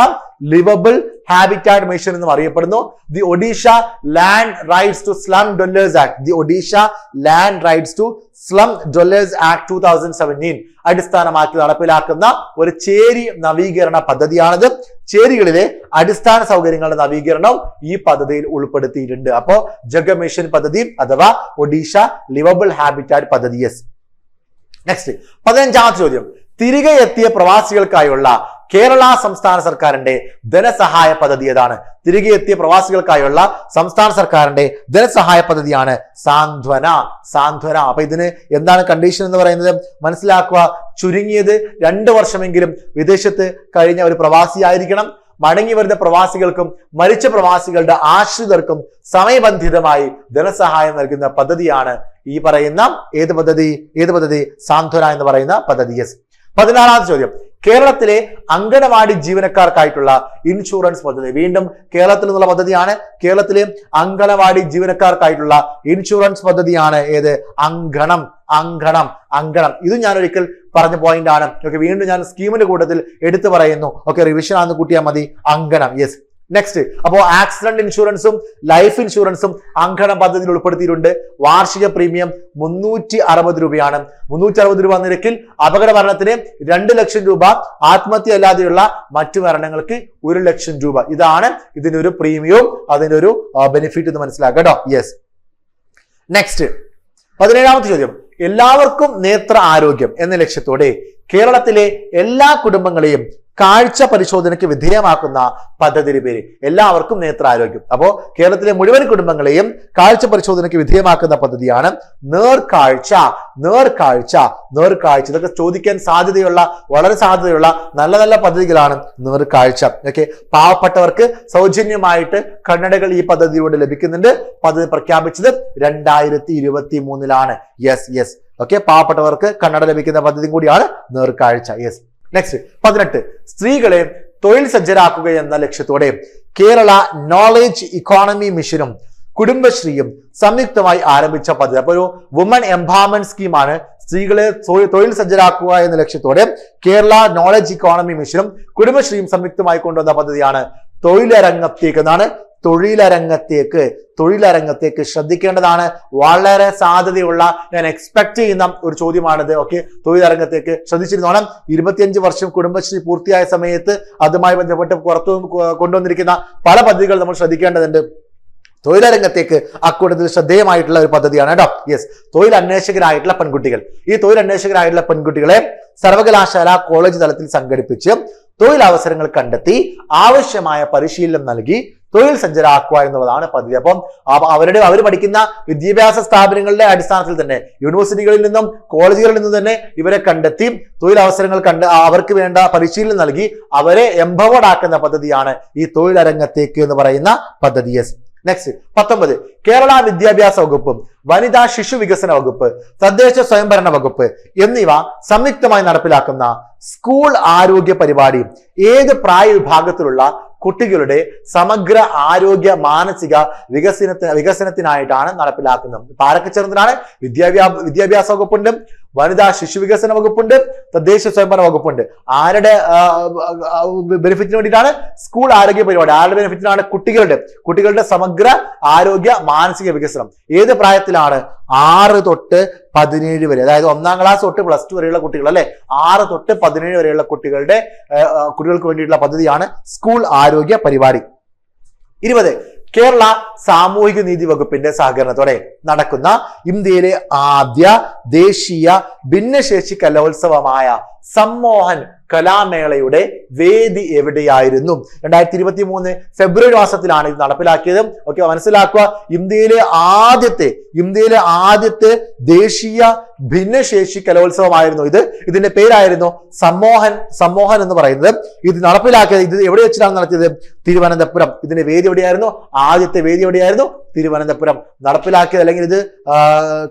ലിവബിൾ ഹാബിറ്റാറ്റ് മിഷൻ എന്നും അറിയപ്പെടുന്നു. The Odisha land rights to slum dwellers act. The Odisha land rights to slum dwellers act 2017 അടിസ്ഥാനമാക്കി നടപ്പിലാക്കുന്ന ഒരു ചേരി നവീകരണ പദ്ധതിയാണിത്. ചേരികളിലെ അടിസ്ഥാന സൗകര്യങ്ങളുടെ നവീകരണം ഈ പദ്ധതിയിൽ ഉൾപ്പെടുത്തിയിട്ടുണ്ട്. അപ്പോ ജഗമിഷൻ പദ്ധതി അഥവാ ഒഡീഷ ലിവബിൾ ഹാബിറ്റാറ്റ് പദ്ധതി. യെസ്. നെക്സ്റ്റ്, 15ാമത്തെ ചോദ്യം. തിരികെ എത്തിയ പ്രവാസികൾക്കായുള്ള കേരള സംസ്ഥാന സർക്കാരിന്റെ ധനസഹായ പദ്ധതി ഏതാണ്? തിരികെ എത്തിയ പ്രവാസികൾക്കായുള്ള സംസ്ഥാന സർക്കാരിന്റെ ധനസഹായ പദ്ധതിയാണ് സാന്ത്വന. അപ്പൊ ഇതിന് എന്താണ് കണ്ടീഷൻ എന്ന് പറയുന്നത്? മനസ്സിലാക്കുക, ചുരുങ്ങിയത് 2 വർഷമെങ്കിലും വിദേശത്ത് കഴിഞ്ഞ ഒരു പ്രവാസിയായിരിക്കണം. മടങ്ങി വരുന്ന പ്രവാസികൾക്കും മരിച്ച പ്രവാസികളുടെ ആശ്രിതർക്കും സമയബന്ധിതമായി ധനസഹായം നൽകുന്ന പദ്ധതിയാണ് ഈ പറയുന്ന ഏത് പദ്ധതി? സാന്ത്വന എന്ന് പറയുന്ന പദ്ധതി. യെസ്. 16ാമത്തെ ചോദ്യം, കേരളത്തിലെ അങ്കണവാടി ജീവനക്കാർക്കായിട്ടുള്ള ഇൻഷുറൻസ് പദ്ധതി. വീണ്ടും കേരളത്തിൽ നിന്നുള്ള പദ്ധതിയാണ്. കേരളത്തിലെ അങ്കണവാടി ജീവനക്കാർക്കായിട്ടുള്ള ഇൻഷുറൻസ് പദ്ധതിയാണ് ഏത്? അങ്കണം. ഇത് ഞാൻ ഒരിക്കൽ പറഞ്ഞ പോയിന്റ് ആണ്. ഓക്കെ, വീണ്ടും ഞാൻ സ്കീമിന്റെ കൂട്ടത്തിൽ എടുത്തു പറയുന്നു. ഓക്കെ, റിവിഷൻ ആണെന്ന് കൂട്ടിയാൽ മതി. അങ്കണം. യെസ്. നെക്സ്റ്റ്, അപ്പോ ആക്സിഡന്റ് ഇൻഷുറൻസും ലൈഫ് ഇൻഷുറൻസും അങ്കണം പദ്ധതിയിൽ ഉൾപ്പെടുത്തിയിട്ടുണ്ട്. വാർഷിക പ്രീമിയം 360 രൂപയാണ്. 360 രൂപ നിരക്കിൽ അപകട മരണത്തിന് 2 ലക്ഷം രൂപ, ആത്മഹത്യ അല്ലാതെയുള്ള മറ്റു മരണങ്ങൾക്ക് 1 ലക്ഷം രൂപ. ഇതാണ് ഇതിന്റെ ഒരു പ്രീമിയവും അതിന്റെ ഒരു ബെനിഫിറ്റ് എന്ന് മനസ്സിലാക്കുക കേട്ടോ. യെസ്. നെക്സ്റ്റ്, 17ാമത്തെ ചോദ്യം, എല്ലാവർക്കും നേത്ര ആരോഗ്യം എന്ന ലക്ഷ്യത്തോടെ കേരളത്തിലെ എല്ലാ കുടുംബങ്ങളെയും കാഴ്ച പരിശോധനയ്ക്ക് വിധേയമാക്കുന്ന പദ്ധതിയുടെ പേര്. എല്ലാവർക്കും നേത്രാരോഗ്യം. അപ്പോ കേരളത്തിലെ മുഴുവൻ കുടുംബങ്ങളെയും കാഴ്ച പരിശോധനയ്ക്ക് വിധേയമാക്കുന്ന പദ്ധതിയാണ് നേർക്കാഴ്ച. ഇതൊക്കെ ചോദിക്കാൻ സാധ്യതയുള്ള, വളരെ സാധ്യതയുള്ള നല്ല നല്ല പദ്ധതികളാണ് നേർക്കാഴ്ച. ഓക്കെ, പാവപ്പെട്ടവർക്ക് സൗജന്യമായിട്ട് കണ്ണടകൾ ഈ പദ്ധതിയോട് ലഭിക്കുന്നുണ്ട്. പദ്ധതി പ്രഖ്യാപിച്ചത് 2023 യെസ്. ഓക്കെ, പാവപ്പെട്ടവർക്ക് കണ്ണട ലഭിക്കുന്ന പദ്ധതി കൂടിയാണ് നേർക്കാഴ്ച. യെസ്. നെക്സ്റ്റ്, 18, സ്ത്രീകളെ തൊഴിൽ സജ്ജരാക്കുക എന്ന ലക്ഷ്യത്തോടെ കേരള നോളജ് ഇക്കോണമി മിഷനും കുടുംബശ്രീയും സംയുക്തമായി ആരംഭിച്ച പദ്ധതി. അപ്പൊ ഒരു വുമൺ എംപവർമെന്റ് സ്കീമാണ്. സ്ത്രീകളെ തൊഴിൽ സജ്ജരാക്കുക എന്ന ലക്ഷ്യത്തോടെ കേരള നോളജ് ഇക്കോണമി മിഷനും കുടുംബശ്രീയും സംയുക്തമായി കൊണ്ടുവന്ന പദ്ധതിയാണ് തൊഴിലരങ്ങത്തേക്ക് എന്നാണ്. തൊഴിലരങ്ങത്തേക്ക് ശ്രദ്ധിക്കേണ്ടതാണ്. വളരെ സാധ്യതയുള്ള, ഞാൻ എക്സ്പെക്ട് ചെയ്യുന്ന ഒരു ചോദ്യമാണിത്. ഓക്കെ, തൊഴിലരങ്ങത്തേക്ക് ശ്രദ്ധിച്ചിരുന്നോണം. 25 വർഷം കുടുംബശ്രീ പൂർത്തിയായ സമയത്ത് അതുമായി ബന്ധപ്പെട്ട് പുറത്തു കൊണ്ടുവന്നിരിക്കുന്ന പല പദ്ധതികൾ നമ്മൾ ശ്രദ്ധിക്കേണ്ടതുണ്ട്. തൊഴിലരംഗത്തേക്ക് അക്കൂട്ടത്തിൽ ശ്രദ്ധേയമായിട്ടുള്ള ഒരു പദ്ധതിയാണ് കേട്ടോ. യെസ്. തൊഴിൽ അന്വേഷകരായിട്ടുള്ള പെൺകുട്ടികൾ. ഈ തൊഴിൽ അന്വേഷകരായിട്ടുള്ള പെൺകുട്ടികളെ സർവകലാശാല കോളേജ് തലത്തിൽ സംഘടിപ്പിച്ച് തൊഴിലവസരങ്ങൾ കണ്ടെത്തി ആവശ്യമായ പരിശീലനം നൽകി തൊഴിൽ സജ്ജരാക്കുക എന്നുള്ളതാണ് പദ്ധതി. അപ്പം അവർ പഠിക്കുന്ന വിദ്യാഭ്യാസ സ്ഥാപനങ്ങളുടെ അടിസ്ഥാനത്തിൽ തന്നെ, യൂണിവേഴ്സിറ്റികളിൽ നിന്നും കോളേജുകളിൽ നിന്നും തന്നെ ഇവരെ കണ്ടെത്തി തൊഴിലവസരങ്ങൾ അവർക്ക് വേണ്ട പരിശീലനം നൽകി അവരെ എംപവേർഡ് ആക്കുന്ന പദ്ധതിയാണ് ഈ തൊഴിലരംഗത്തേക്ക് എന്ന് പറയുന്ന പദ്ധതി. യെസ്. നെക്സ്റ്റ്, 19, കേരള വിദ്യാഭ്യാസ വകുപ്പും വനിതാ ശിശു വികസന വകുപ്പ്, തദ്ദേശ സ്വയംഭരണ വകുപ്പ് എന്നിവ സംയുക്തമായി നടപ്പിലാക്കുന്ന സ്കൂൾ ആരോഗ്യ പരിപാടി ഏത് പ്രായ വിഭാഗത്തിലുള്ള കുട്ടികളുടെ സമഗ്ര ആരോഗ്യ മാനസിക വികസനത്തിനായിട്ടാണ് നടപ്പിലാക്കുന്നത്? ആരൊക്കെ ചേർന്നതിനാണ്? വിദ്യാഭ്യാസ വകുപ്പുണ്ട്, വനിതാ ശിശു വികസന വകുപ്പുണ്ട്, തദ്ദേശ സ്വയംഭരണ വകുപ്പുണ്ട്. ആരുടെ ബെനിഫിറ്റിന് വേണ്ടിയിട്ടാണ്? സ്കൂൾ ആരോഗ്യ പരിപാടി. ആരുടെ ബെനിഫിറ്റിനാണ്? കുട്ടികളുടെ സമഗ്ര ആരോഗ്യ മാനസിക വികസനം. ഏത് പ്രായത്തിലാണ്? 6 തൊട്ട് 17 വരെ, അതായത് 1ാം ക്ലാസ് തൊട്ട് +2 വരെയുള്ള കുട്ടികൾ, അല്ലെ? 6 തൊട്ട് 17 വരെയുള്ള കുട്ടികൾക്ക് വേണ്ടിയിട്ടുള്ള പദ്ധതിയാണ് സ്കൂൾ ആരോഗ്യ പരിപാടി. 20, കേരള സാമൂഹിക നീതി വകുപ്പിന്റെ സഹകരണത്തോടെ നടക്കുന്ന ഇന്ത്യയിലെ ആദ്യ ദേശീയ ഭിന്നശേഷി കലോത്സവമായ സമ്മോഹൻ കലാമേളയുടെ വേദി എവിടെയായിരുന്നു? 2023 ഫെബ്രുവരി മാസത്തിലാണ് ഇത് നടപ്പിലാക്കിയത്. ഓക്കെ, മനസ്സിലാക്കുക. ഇന്ത്യയിലെ ആദ്യത്തെ ദേശീയ ഭിന്നശേഷി കലോത്സവമായിരുന്നു ഇത്. ഇതിന്റെ പേരായിരുന്നു സമ്മോഹൻ എന്ന് പറയുന്നത്. ഇത് നടപ്പിലാക്കിയത്, ഇത് എവിടെ വെച്ചിട്ടാണ് നടത്തിയത്? തിരുവനന്തപുരം. ഇതിന്റെ വേദി എവിടെയായിരുന്നു? ആദ്യത്തെ വേദി എവിടെയായിരുന്നു? തിരുവനന്തപുരം. നടപ്പിലാക്കിയത്, അല്ലെങ്കിൽ ഇത്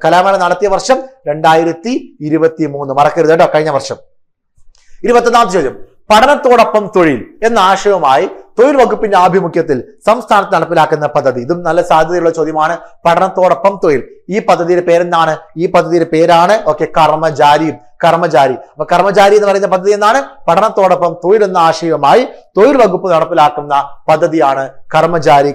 കലാമേള നടത്തിയ വർഷം 2023. മറക്കരുത് കേട്ടോ, കഴിഞ്ഞ വർഷം. 21ാമത്തെ ചോദ്യം, പഠനത്തോടൊപ്പം തൊഴിൽ എന്ന ആശയവുമായി തൊഴിൽ വകുപ്പിന്റെ ആഭിമുഖ്യത്തിൽ സംസ്ഥാനത്ത് നടപ്പിലാക്കുന്ന പദ്ധതി. ഇതും നല്ല സാധ്യതയുള്ള ചോദ്യമാണ്. പഠനത്തോടൊപ്പം തൊഴിൽ. ഈ പദ്ധതിയുടെ പേരെന്താണ്? ഈ പദ്ധതിയുടെ പേരാണ് കർമ്മജാരി. അപ്പൊ കർമ്മജാരി എന്ന് പറയുന്ന പദ്ധതി എന്നാണ്? പഠനത്തോടൊപ്പം തൊഴിൽ എന്ന ആശയവുമായി തൊഴിൽ വകുപ്പ് നടപ്പിലാക്കുന്ന പദ്ധതിയാണ് കർമ്മജാരി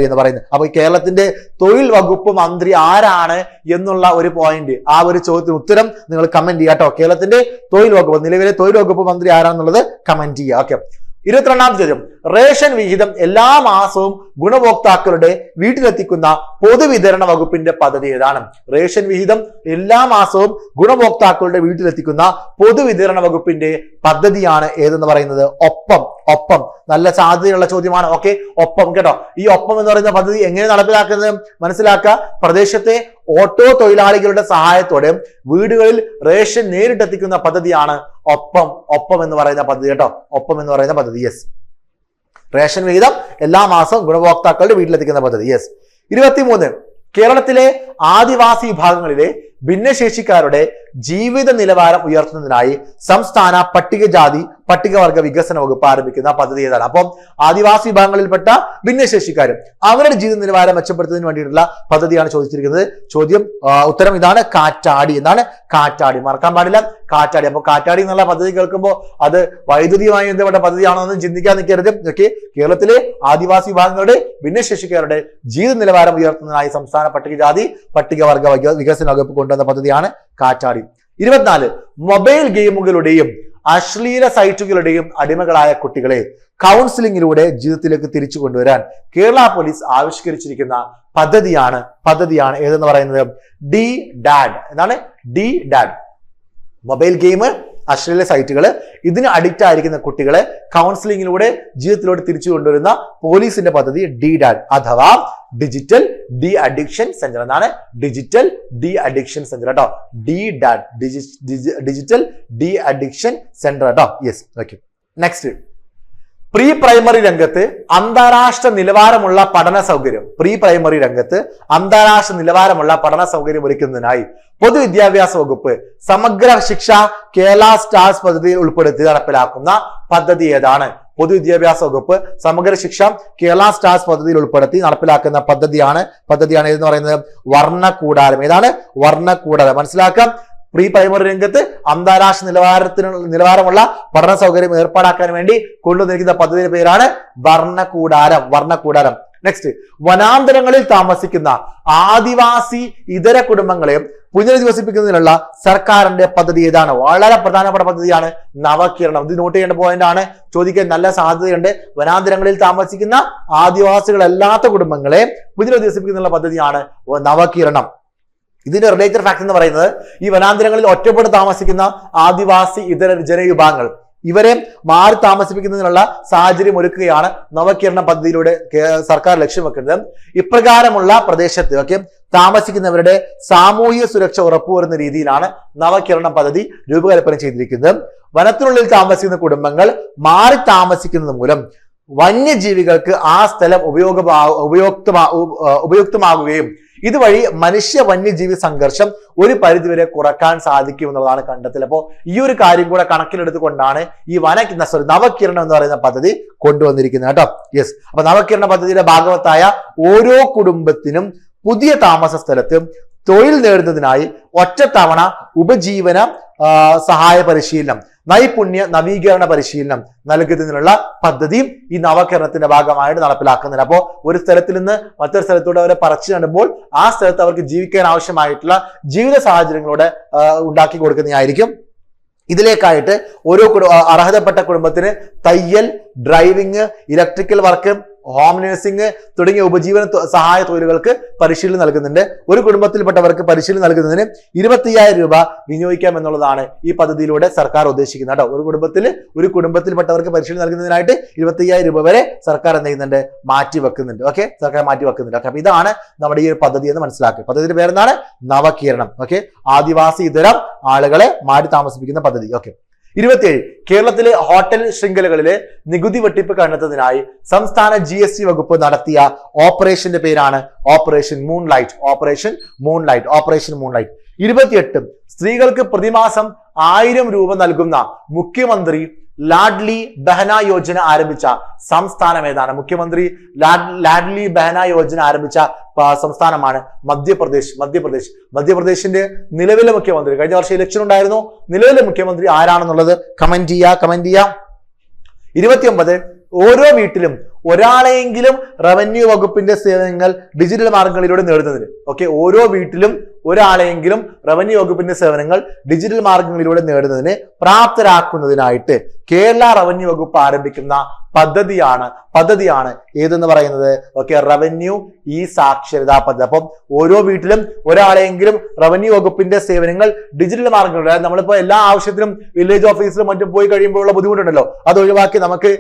എന്ന് പറയുന്നത്. അപ്പൊ കേരളത്തിന്റെ തൊഴിൽ വകുപ്പ് മന്ത്രി ആരാണ് എന്നുള്ള ഒരു പോയിന്റ്, ആ ഒരു ചോദ്യത്തിന് ഉത്തരം നിങ്ങൾ കമന്റ് ചെയ്യാം കേട്ടോ. കേരളത്തിന്റെ തൊഴിൽ വകുപ്പ്, നിലവിലെ തൊഴിൽ വകുപ്പ് മന്ത്രി ആരാണെന്നുള്ളത് കമന്റ് ചെയ്യുക. ഓക്കെ. 22ാമത്തെ ചോദ്യം, റേഷൻ വിഹിതം എല്ലാ മാസവും ഗുണഭോക്താക്കളുടെ വീട്ടിലെത്തിക്കുന്ന പൊതുവിതരണ വകുപ്പിന്റെ പദ്ധതി ഏതാണ്? റേഷൻ വിഹിതം എല്ലാ മാസവും ഗുണഭോക്താക്കളുടെ വീട്ടിലെത്തിക്കുന്ന പൊതുവിതരണ വകുപ്പിന്റെ പദ്ധതിയാണ് ഏതെന്ന് പറയുന്നത്? ഒപ്പം. നല്ല സാധ്യതയുള്ള ചോദ്യമാണ്. ഓക്കെ, ഒപ്പം കേട്ടോ. ഈ ഒപ്പം എന്ന് പറയുന്ന പദ്ധതി എങ്ങനെ നടപ്പിലാക്കുന്നത് മനസ്സിലാക്കുക. പ്രദേശത്തെ ഓട്ടോ തൊഴിലാളികളുടെ സഹായത്തോടെ വീടുകളിൽ റേഷൻ നേരിട്ടെത്തിക്കുന്ന പദ്ധതിയാണ് ഒപ്പം എന്ന് പറയുന്ന പദ്ധതി കേട്ടോ. ഒപ്പം എന്ന് പറയുന്ന പദ്ധതി. യെസ്. റേഷൻ വിഹിതം എല്ലാ മാസവും ഗുണഭോക്താക്കളുടെ വീട്ടിലെത്തിക്കുന്ന പദ്ധതി. യെസ്. 23, കേരളത്തിലെ ആദിവാസി വിഭാഗങ്ങളിലെ ഭിന്നശേഷിക്കാരുടെ ജീവിത നിലവാരം ഉയർത്തുന്നതിനായി സംസ്ഥാന പട്ടികജാതി പട്ടികവർഗ വികസന വകുപ്പ് ആരംഭിക്കുന്ന പദ്ധതി ഏതാണ്? അപ്പം ആദിവാസി വിഭാഗങ്ങളിൽപ്പെട്ട ഭിന്നശേഷിക്കാരും അവരുടെ ജീവിത നിലവാരം മെച്ചപ്പെടുത്തുന്നതിന് വേണ്ടിയിട്ടുള്ള പദ്ധതിയാണ് ചോദിച്ചിരിക്കുന്നത്. ഉത്തരം ഇതാണ്, കാറ്റാടി. എന്താണ് കാറ്റാടി? മറക്കാൻ പാടില്ല, കാറ്റാടി. അപ്പൊ കാറ്റാടി എന്നുള്ള പദ്ധതി കേൾക്കുമ്പോൾ അത് വൈദ്യുതിയുമായി ബന്ധപ്പെട്ട പദ്ധതിയാണോ എന്ന് ചിന്തിക്കാൻ നിൽക്കരുത്. ഓക്കെ, കേരളത്തിലെ ആദിവാസി വിഭാഗങ്ങളുടെ ഭിന്നശേഷിക്കാരുടെ ജീവിത നിലവാരം ഉയർത്തുന്നതിനായി സംസ്ഥാന പട്ടികജാതി പട്ടികവർഗ വികസന വകുപ്പ് കൊണ്ടുവന്ന പദ്ധതിയാണ് കാറ്റാടി. 24 മൊബൈൽ ഗെയിമുകളുടെയും അശ്ലീല സൈറ്റുകളുടെയും അടിമകളായ കുട്ടികളെ കൗൺസിലിംഗിലൂടെ ജീവിതത്തിലേക്ക് തിരിച്ചു കൊണ്ടുവരാൻ കേരള പോലീസ് ആവിഷ്കരിച്ചിരിക്കുന്ന പദ്ധതിയാണ് ഏതെന്ന് പറയുന്നത് DDAD. എന്താണ് DDAD? മൊബൈൽ ഗെയിം, അശ്ലീല സൈറ്റുകൾ, ഇതിന് അഡിക്റ്റ് ആയിരിക്കുന്ന കുട്ടികളെ കൗൺസിലിംഗിലൂടെ ജീവിതത്തിലോട്ട് തിരിച്ചു കൊണ്ടുവരുന്ന പോലീസിന്റെ പദ്ധതി DDAD അഥവാ ഡിജിറ്റൽ ഡി അഡിക്ഷൻ സെന്റർ. എന്നാണ് ഡിജിറ്റൽ ഡി അഡിക്ഷൻ സെന്റർ കേട്ടോ. DDAD digital de addiction centre കേട്ടോ. Yes, okay. Next, pre primary രംഗത്ത് അന്താരാഷ്ട്ര നിലവാരമുള്ള പഠന സൗകര്യം ഒരുക്കുന്നതിനായി പൊതുവിദ്യാഭ്യാസ വകുപ്പ് സമഗ്ര ശിക്ഷ കേരള സ്റ്റാർസ് പദ്ധതിയിൽ ഉൾപ്പെടുത്തി നടപ്പിലാക്കുന്ന പദ്ധതി ഏതാണ്? പൊതുവിദ്യാഭ്യാസ വകുപ്പ് സമഗ്ര ശിക്ഷ കേരള സ്റ്റാർസ് പദ്ധതിയിൽ ഉൾപ്പെടുത്തി നടപ്പിലാക്കുന്ന പദ്ധതിയാണ് ഏതെന്ന് പറയുന്നത് വർണ്ണക്കൂടാരം. ഏതാണ്? വർണ്ണക്കൂടാരം. മനസ്സിലാക്കാം. പ്രീ പ്രൈമറി രംഗത്ത് അന്താരാഷ്ട്ര നിലവാരമുള്ള പഠന സൗകര്യം ഏർപ്പാടാക്കാൻ വേണ്ടി കൊണ്ടുവന്നിരിക്കുന്ന പദ്ധതിയുടെ പേരാണ് വർണ്ണക്കൂടാരം. നെക്സ്റ്റ്, വനാന്തരങ്ങളിൽ താമസിക്കുന്ന ആദിവാസി ഇതര കുടുംബങ്ങളെ പുനരധിവസിപ്പിക്കുന്നതിനുള്ള സർക്കാരിന്റെ പദ്ധതി ഏതാണ്? വളരെ പ്രധാനപ്പെട്ട പദ്ധതിയാണ് നവകേരളം. ഇത് നോട്ട് ചെയ്യേണ്ട പോയിന്റ് ആണ്, ചോദിക്കാൻ നല്ല സാധ്യതയുണ്ട്. വനാന്തരങ്ങളിൽ താമസിക്കുന്ന ആദിവാസികളല്ലാത്ത കുടുംബങ്ങളെ പുനരധിവസിപ്പിക്കുന്നതിനുള്ള പദ്ധതിയാണ് നവകേരളം. ഇതിന്റെ റിലേറ്റഡ് ഫാക്ട് എന്ന് പറയുന്നത് ഈ വനാന്തരങ്ങളിൽ ഒറ്റപ്പെട്ട് താമസിക്കുന്ന ആദിവാസി ഇതര ജനവിഭാഗങ്ങൾ ഇവരെ മാറി താമസിപ്പിക്കുന്നതിനുള്ള സാഹചര്യം ഒരുക്കുകയാണ് നവകേരളം പദ്ധതിയിലൂടെ സർക്കാർ ലക്ഷ്യം വെക്കുന്നത്. ഇപ്രകാരമുള്ള പ്രദേശത്ത് താമസിക്കുന്നവരുടെ സാമൂഹിക സുരക്ഷ ഉറപ്പുവരുന്ന രീതിയിലാണ് നവകേരളം പദ്ധതി രൂപകൽപ്പന ചെയ്തിരിക്കുന്നത്. വനത്തിനുള്ളിൽ താമസിക്കുന്ന കുടുംബങ്ങൾ മാറി താമസിക്കുന്നത് മൂലം വന്യജീവികൾക്ക് ആ സ്ഥലം ഉപയുക്തമാകുകയും ഇതുവഴി മനുഷ്യ വന്യജീവി സംഘർഷം ഒരു പരിധിവരെ കുറക്കാൻ സാധിക്കും എന്നുള്ളതാണ് കണ്ടെത്തൽ. അപ്പോൾ ഈ ഒരു കാര്യം കൂടെ കണക്കിലെടുത്തുകൊണ്ടാണ് ഈ നവകിരണം എന്ന് പറയുന്ന പദ്ധതി കൊണ്ടുവന്നിരിക്കുന്നത് കേട്ടോ. യെസ്, അപ്പൊ നവകിരണ പദ്ധതിയുടെ ഭാഗവത്തായ ഓരോ കുടുംബത്തിനും പുതിയ താമസ സ്ഥലത്ത് തൊഴിൽ നേടുന്നതിനായി ഒറ്റത്തവണ ഉപജീവന സഹായ പരിശീലനം, നൈപുണ്യ നവീകരണ പരിശീലനം നൽകുന്നതിനുള്ള പദ്ധതിയും ഈ നവകേരളത്തിന്റെ ഭാഗമായിട്ട് നടപ്പിലാക്കുന്നുണ്ട്. അപ്പോൾ ഒരു സ്ഥലത്തിൽ നിന്ന് മറ്റൊരു സ്ഥലത്തൂടെ അവരെ പറിച്ചു നടുമ്പോൾ ആ സ്ഥലത്ത് അവർക്ക് ജീവിക്കാൻ ആവശ്യമായിട്ടുള്ള ജീവിത സാഹചര്യങ്ങളോടെ ഉണ്ടാക്കി കൊടുക്കുന്നതായിരിക്കും. ഇതിലേക്കായിട്ട് ഓരോ അർഹതപ്പെട്ട കുടുംബത്തിന് തയ്യൽ, driving, electrical work, home nursing തുടങ്ങിയ ഉപജീവന സഹായ തൊഴിലുകൾക്ക് പരിശീലനം നൽകുന്നുണ്ട്. ഒരു കുടുംബത്തിൽപ്പെട്ടവർക്ക് പരിശീലനം നൽകുന്നതിന് 25,000 രൂപ വിനിയോഗിക്കാം എന്നുള്ളതാണ് ഈ പദ്ധതിയിലൂടെ സർക്കാർ ഉദ്ദേശിക്കുന്നത് കേട്ടോ. ഒരു കുടുംബത്തിൽപ്പെട്ടവർക്ക് പരിശീലനം നൽകുന്നതിനായിട്ട് 25,000 രൂപ വരെ സർക്കാർ എന്ത് ചെയ്യുന്നുണ്ട്? മാറ്റി വെക്കുന്നുണ്ട്. സർക്കാർ മാറ്റി വെക്കുന്നുണ്ട്. അപ്പൊ ഇതാണ് നമ്മുടെ ഈ ഒരു പദ്ധതി എന്ന് മനസ്സിലാക്കുക. പദ്ധതിയുടെ പേരെന്താണ്? നവകേരളം. ആദിവാസി ഇതരം ആളുകളെ മാറ്റി താമസിപ്പിക്കുന്ന പദ്ധതി. 27 കേരളത്തിലെ ഹോട്ടൽ ശൃംഖലകളിലെ നികുതി വെട്ടിപ്പ് കണ്ടെത്തുന്നതിനായി സംസ്ഥാന GST വകുപ്പ് നടത്തിയ ഓപ്പറേഷന്റെ പേരാണ് ഓപ്പറേഷൻ മൂൺലൈറ്റ്. 28 സ്ത്രീകൾക്ക് പ്രതിമാസം 1000 രൂപ നൽകുന്ന മുഖ്യമന്ത്രി ലാഡ്ലി ബഹന യോജന ആരംഭിച്ച സംസ്ഥാനം ഏതാണ്? മുഖ്യമന്ത്രി ലാഡ്ലി ബഹന യോജന ആരംഭിച്ച സംസ്ഥാനമാണ് മധ്യപ്രദേശിന്റെ നിലവിലെ മുഖ്യമന്ത്രി, കഴിഞ്ഞ വർഷം ഇലക്ഷൻ ഉണ്ടായിരുന്നു, നിലവിലെ മുഖ്യമന്ത്രി ആരാണെന്നുള്ളത് കമന്റ് ചെയ്യുക. 29 ഓരോ വീട്ടിലും ഒരാളെങ്കിലും റവന്യൂ വകുപ്പിന്റെ സേവനങ്ങൾ ഡിജിറ്റൽ മാർഗങ്ങളിലൂടെ നേടുന്നതിന് ഓരോ വീട്ടിലും ഒരാളെങ്കിലും റവന്യൂ വകുപ്പിന്റെ സേവനങ്ങൾ ഡിജിറ്റൽ മാർഗങ്ങളിലൂടെ നേടുന്നതിന് പ്രാപ്തരാക്കുന്നതിനായിട്ട് കേരള റവന്യൂ വകുപ്പ് ആരംഭിക്കുന്ന പദ്ധതിയാണ് ഏതെന്ന് പറയുന്നത് റവന്യൂ ഈ സാക്ഷരതാ പദ്ധതി. അപ്പം ഓരോ വീട്ടിലും ഒരാളെങ്കിലും റവന്യൂ വകുപ്പിന്റെ സേവനങ്ങൾ ഡിജിറ്റൽ മാർഗങ്ങളിലൂടെ, നമ്മളിപ്പോ എല്ലാ ആവശ്യത്തിനും വില്ലേജ് ഓഫീസിലും മറ്റും പോയി കഴിയുമ്പോഴുള്ള ബുദ്ധിമുട്ടുണ്ടല്ലോ, അത് ഒഴിവാക്കി നമുക്ക്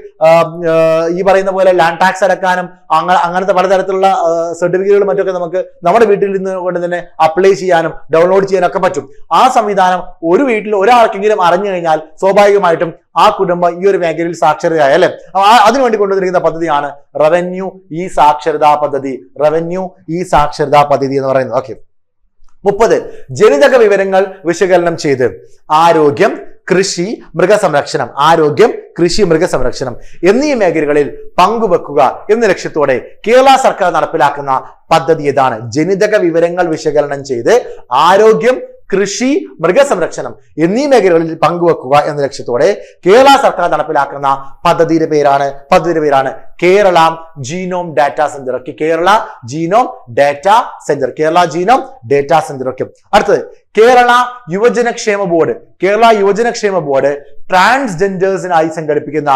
ഈ പറയുന്ന പോലെ ലാൻഡ് ടാക്സ് അടക്കാനും അങ്ങനത്തെ പലതരത്തിലുള്ള സർട്ടിഫിക്കറ്റുകളും മറ്റൊക്കെ നമുക്ക് നമ്മുടെ വീട്ടിൽ നിന്ന് കൊണ്ട് തന്നെ അപ്ലൈ ചെയ്യാനും ഡൗൺലോഡ് ചെയ്യാനും ഒക്കെ പറ്റും. ആ സംവിധാനം ഒരു വീട്ടിൽ ഒരാൾക്കെങ്കിലും അറിഞ്ഞു കഴിഞ്ഞാൽ സ്വാഭാവികമായിട്ടും ആ കുടുംബം ഈ ഒരു മേഖലയിൽ സാക്ഷരതയായ അല്ലെ. അതിനുവേണ്ടി കൊണ്ടുവന്നിരിക്കുന്ന പദ്ധതിയാണ് റവന്യൂ ഈ സാക്ഷരതാ പദ്ധതി എന്ന് പറയുന്നത്. 30 ജനിതക വിവരങ്ങൾ വിശകലനം ചെയ്ത് ആരോഗ്യം, കൃഷി, മൃഗസംരക്ഷണം, ആരോഗ്യം, കൃഷി, മൃഗസംരക്ഷണം എന്നീ മേഖലകളിൽ പങ്കുവെക്കുക എന്ന ലക്ഷ്യത്തോടെ കേരള സർക്കാർ നടപ്പിലാക്കുന്ന പദ്ധതി ഏതാണ്? ജനിതക വിവരങ്ങൾ വിശകലനം ചെയ്ത് ആരോഗ്യം, കൃഷി, മൃഗസംരക്ഷണം എന്നീ മേഖലകളിൽ പങ്കുവെക്കുക എന്ന ലക്ഷ്യത്തോടെ കേരള സർക്കാർ നടപ്പിലാക്കുന്ന പദ്ധതിയുടെ പേരാണ് Kerala genome data centre. Kerala genome data centre, Kerala genome data centre. അടുത്തത് കേരള യുവജനക്ഷേമ ബോർഡ് ട്രാൻസ്ജെൻഡേഴ്സിനായി സംഘടിപ്പിക്കുന്ന